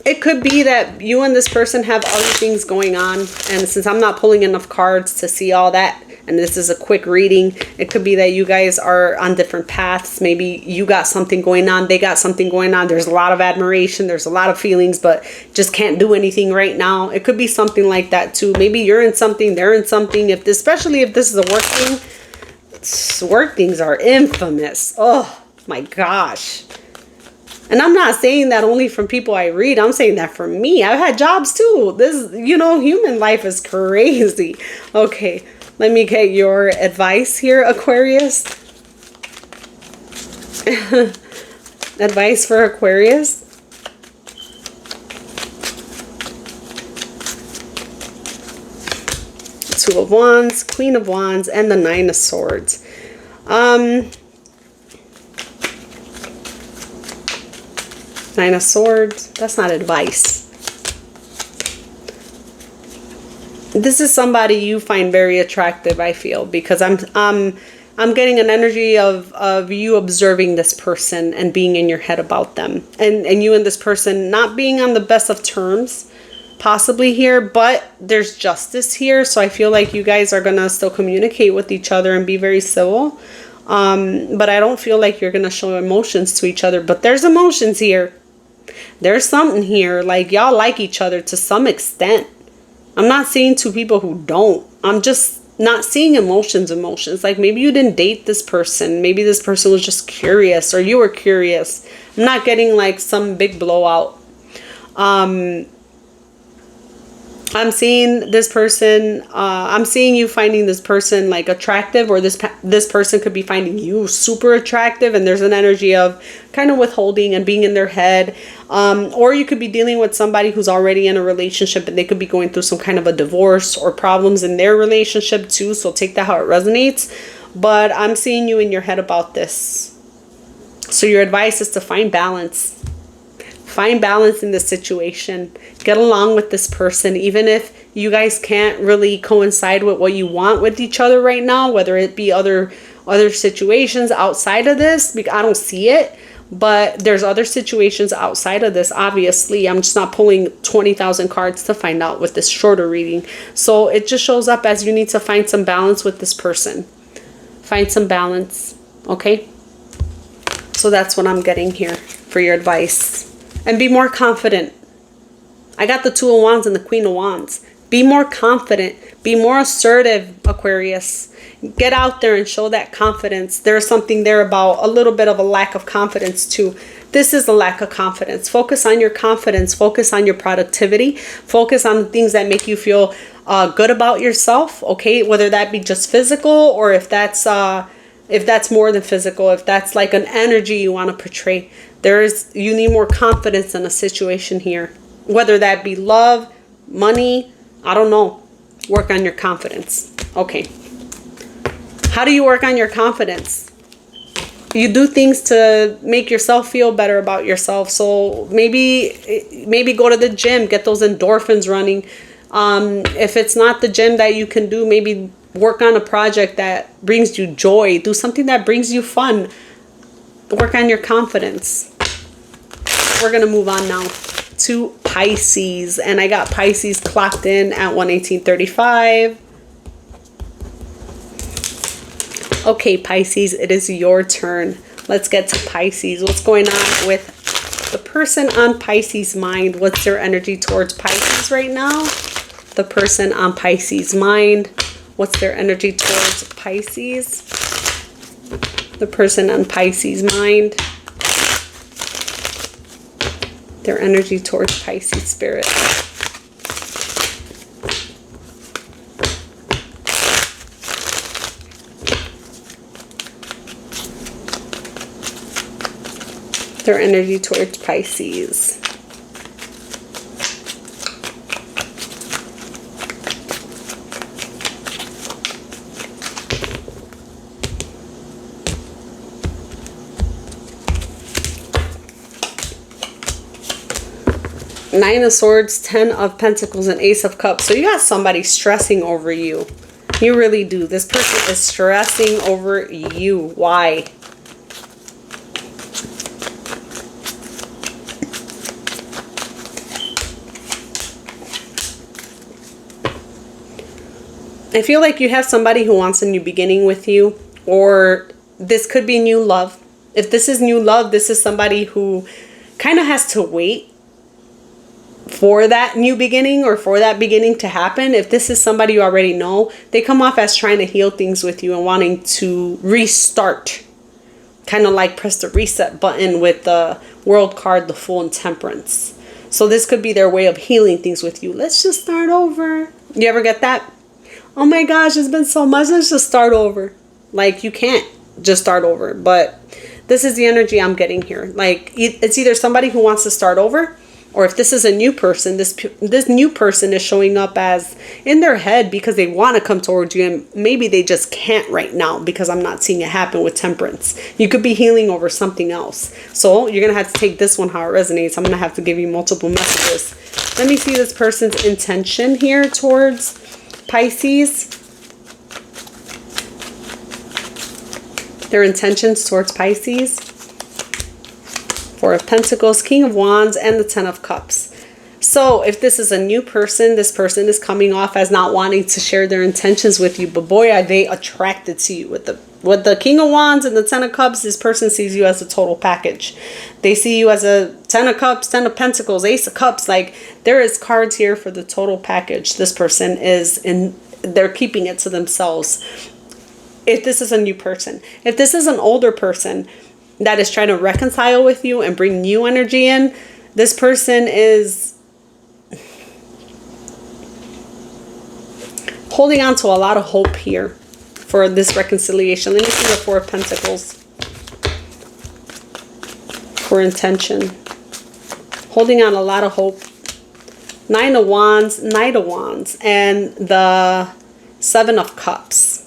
It could be that you and this person have other things going on, and since I'm not pulling enough cards to see all that, and this is a quick reading, it could be that you guys are on different paths. Maybe you got something going on, they got something going on. There's a lot of admiration, there's a lot of feelings, but just can't do anything right now. It could be something like that too. Maybe you're in something, they're in something. If this, especially if this is a work thing, work things are infamous. Oh my gosh. And I'm not saying that only from people I read. I'm saying that for me. I've had jobs too. This, you know, human life is crazy. Okay, Let me get your advice here, Aquarius. Advice for Aquarius. Two of Wands, Queen of Wands, and the Nine of Swords. Nine of Swords. That's not advice. This is somebody you find very attractive, I feel, because I'm getting an energy of you observing this person and being in your head about them, and you and this person not being on the best of terms possibly here, but there's justice here, so I feel like you guys are gonna still communicate with each other and be very civil, but I don't feel like you're gonna show emotions to each other, but there's emotions here. There's something here, like y'all like each other to some extent. I'm not seeing two people who don't. I'm just not seeing emotions. Like maybe you didn't date this person. Maybe this person was just curious, or you were curious. I'm not getting like some big blowout. I'm seeing this person, I'm seeing you finding this person like attractive, or this person could be finding you super attractive, and there's an energy of kind of withholding and being in their head. Or you could be dealing with somebody who's already in a relationship, and they could be going through some kind of a divorce or problems in their relationship too. So take that how it resonates. But I'm seeing you in your head about this. So your advice is to find balance. Find balance in this situation. Get along with this person, even if you guys can't really coincide with what you want with each other right now, whether it be other situations outside of this. I don't see it, but there's other situations outside of this, obviously. I'm just not pulling 20,000 cards to find out with this shorter reading. So it just shows up as you need to find some balance with this person. Find some balance, okay? So that's what I'm getting here for your advice. And be more confident. I got the Two of Wands and the Queen of Wands. Be more confident. Be more assertive, Aquarius. Get out there and show that confidence. There's something there about a little bit of a lack of confidence too. This is a lack of confidence. Focus on your confidence. Focus on your productivity. Focus on the things that make you feel good about yourself. Okay, whether that be just physical, or if that's more than physical, if that's like an energy you want to portray. You need more confidence in a situation here. Whether that be love, money, I don't know. Work on your confidence. Okay. How do you work on your confidence? You do things to make yourself feel better about yourself. So maybe go to the gym, get those endorphins running. If it's not the gym that you can do, maybe work on a project that brings you joy. Do something that brings you fun. Work on your confidence. We're going to move on now to Pisces. And I got Pisces clocked in at 118.35. Okay, Pisces, it is your turn. Let's get to Pisces. What's going on with the person on Pisces' mind? What's their energy towards Pisces right now? The person on Pisces' mind. What's their energy towards Pisces? The person on Pisces' mind. Their energy towards Pisces spirit. Their energy towards Pisces. Nine of Swords, 10 of Pentacles, and Ace of Cups. So you got somebody stressing over you. You really do. This person is stressing over you. Why? I feel like you have somebody who wants a new beginning with you, or this could be new love. If this is new love, this is somebody who kind of has to wait for that new beginning, or for that beginning to happen. If this is somebody you already know, they come off as trying to heal things with you and wanting to restart. Kind of like press the reset button with the World card, the Fool, and Temperance. So this could be their way of healing things with you. Let's just start over. You ever get that? oh my gosh, it's been so much, let's just start over. Like, you can't just start over. But this is the energy I'm getting here. Like, it's either somebody who wants to start over, or if this is a new person, this new person is showing up as in their head because they want to come towards you, and maybe they just can't right now because I'm not seeing it happen with Temperance. You could be healing over something else. So you're going to have to take this one how it resonates. I'm going to have to give you multiple messages. Let me see this person's intention here towards Pisces. Their intentions towards Pisces. Four of Pentacles, King of Wands, and the Ten of Cups. So if this is a new person, this person is coming off as not wanting to share their intentions with you, but boy, are they attracted to you. With the King of Wands and the Ten of Cups, this person sees you as a total package. They see you as a Ten of Cups, Ten of Pentacles, Ace of Cups. Like, there is cards here for the total package. This person is in, they're keeping it to themselves. If this is a new person, if this is an older person that is trying to reconcile with you and bring new energy in, this person is holding on to a lot of hope here for this reconciliation. Let me see the Four of Pentacles for intention. Holding on a lot of hope. Nine of Wands, Knight of Wands, and the Seven of Cups.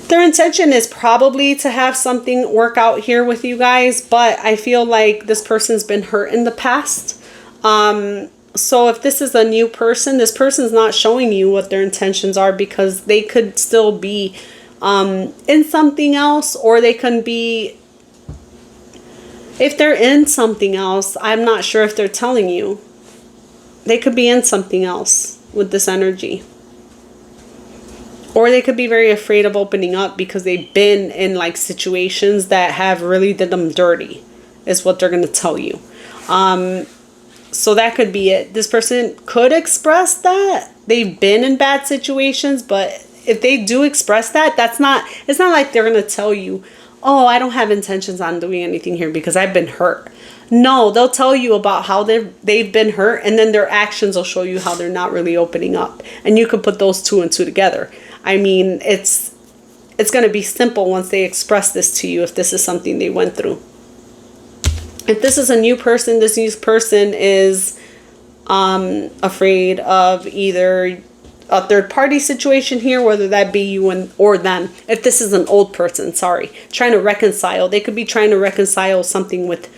Their intention is probably to have something work out here with you guys, but I feel like this person's been hurt in the past. So if this is a new person, this person's not showing you what their intentions are because they could still be in something else, or they can be, if they're in something else, I'm not sure if they're telling you. They could be in something else with this energy. Or they could be very afraid of opening up because they've been in like situations that have really did them dirty, is what they're going to tell you. So that could be it. This person could express that they've been in bad situations, but if they do express that, it's not like they're going to tell you, oh, I don't have intentions on doing anything here because I've been hurt. No, they'll tell you about how they've been hurt, and then their actions will show you how they're not really opening up. And you can put those two and two together. I mean, it's going to be simple once they express this to you if this is something they went through. If this is a new person, this new person is afraid of either a third party situation here, whether that be you or them. If this is an old person, trying to reconcile. They could be trying to reconcile something with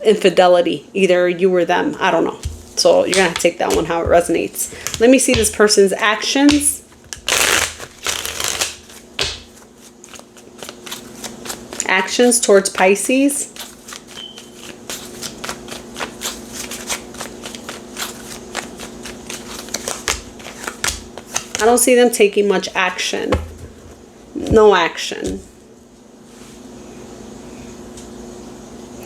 infidelity, either you or them. I don't know. So you're going to have to take that one how it resonates. Let me see this person's actions. Actions towards Pisces. I don't see them taking much action. No action.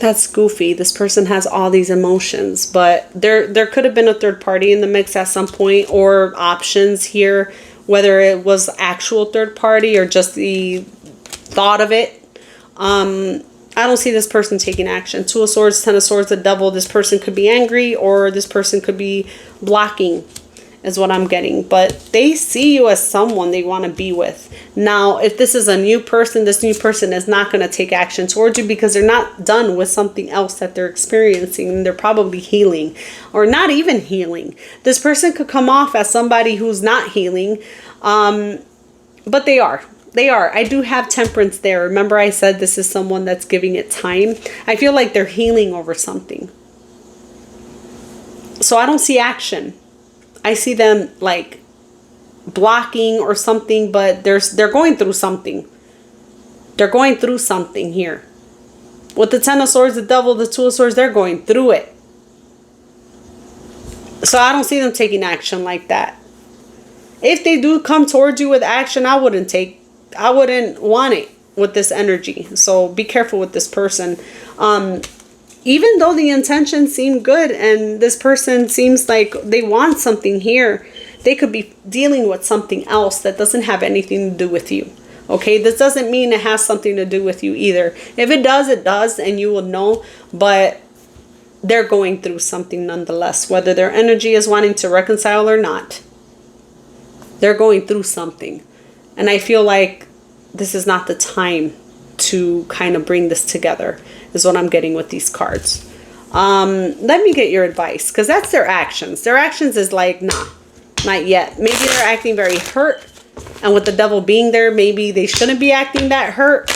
That's goofy. This person has all these emotions, but there could have been a third party in the mix at some point, or options here, whether it was actual third party or just the thought of it. I don't see this person taking action. Two of Swords, Ten of Swords, the Devil. This person could be angry, or this person could be blocking, is what I'm getting. But they see you as someone they want to be with. Now, if this is a new person, this new person is not going to take action towards you because they're not done with something else that they're experiencing. And they're probably healing, or not even healing. This person could come off as somebody who's not healing, but they are. I do have Temperance there. Remember I said this is someone that's giving it time. I feel like they're healing over something. So I don't see action. I see them like blocking or something, but they're going through something. They're going through something here. With the Ten of Swords, the Devil, the Two of Swords, they're going through it. So I don't see them taking action like that. If they do come towards you with action, I wouldn't want it with this energy. So be careful with this person. Even though the intentions seem good and this person seems like they want something here, they could be dealing with something else that doesn't have anything to do with you. Okay, this doesn't mean it has something to do with you either. If it does, it does, and you will know. But they're going through something nonetheless, whether their energy is wanting to reconcile or not. They're going through something. And I feel like this is not the time to kind of bring this together, is what I'm getting with these cards. Let me get your advice, because that's their actions. Their actions is like, nah, not yet. Maybe they're acting very hurt. And with the devil being there, maybe they shouldn't be acting that hurt.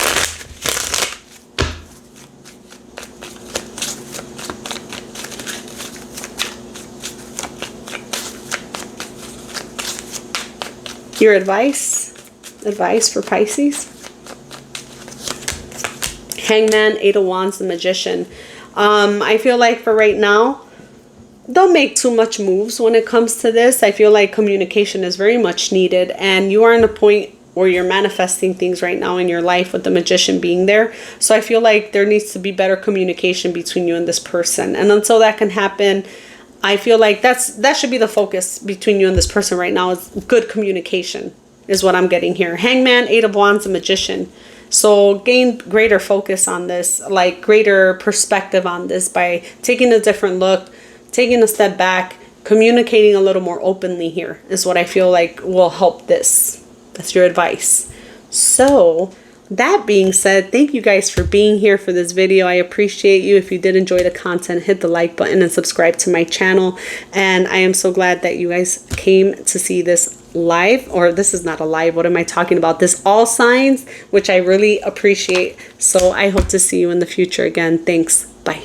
Your advice for Pisces. Hangman, Eight of Wands, the Magician. I feel like for right now, don't make too much moves when it comes to this. I feel like communication is very much needed, and you are in a point where you're manifesting things right now in your life with the Magician being there. So I feel like there needs to be better communication between you and this person. And until that can happen, I feel like that should be the focus between you and this person right now, is good communication, is what I'm getting here. Hangman, Eight of Wands, the Magician. So gain greater focus on this, like greater perspective on this by taking a different look, taking a step back, communicating a little more openly here is what I feel like will help this. That's your advice. So that being said, thank you guys for being here for this video. I appreciate you. If you did enjoy the content, hit the like button and subscribe to my channel. And I am so glad that you guys came to see this live, or this is not a live, what am I talking about? This all signs, which I really appreciate. So I hope to see you in the future again. Thanks. Bye.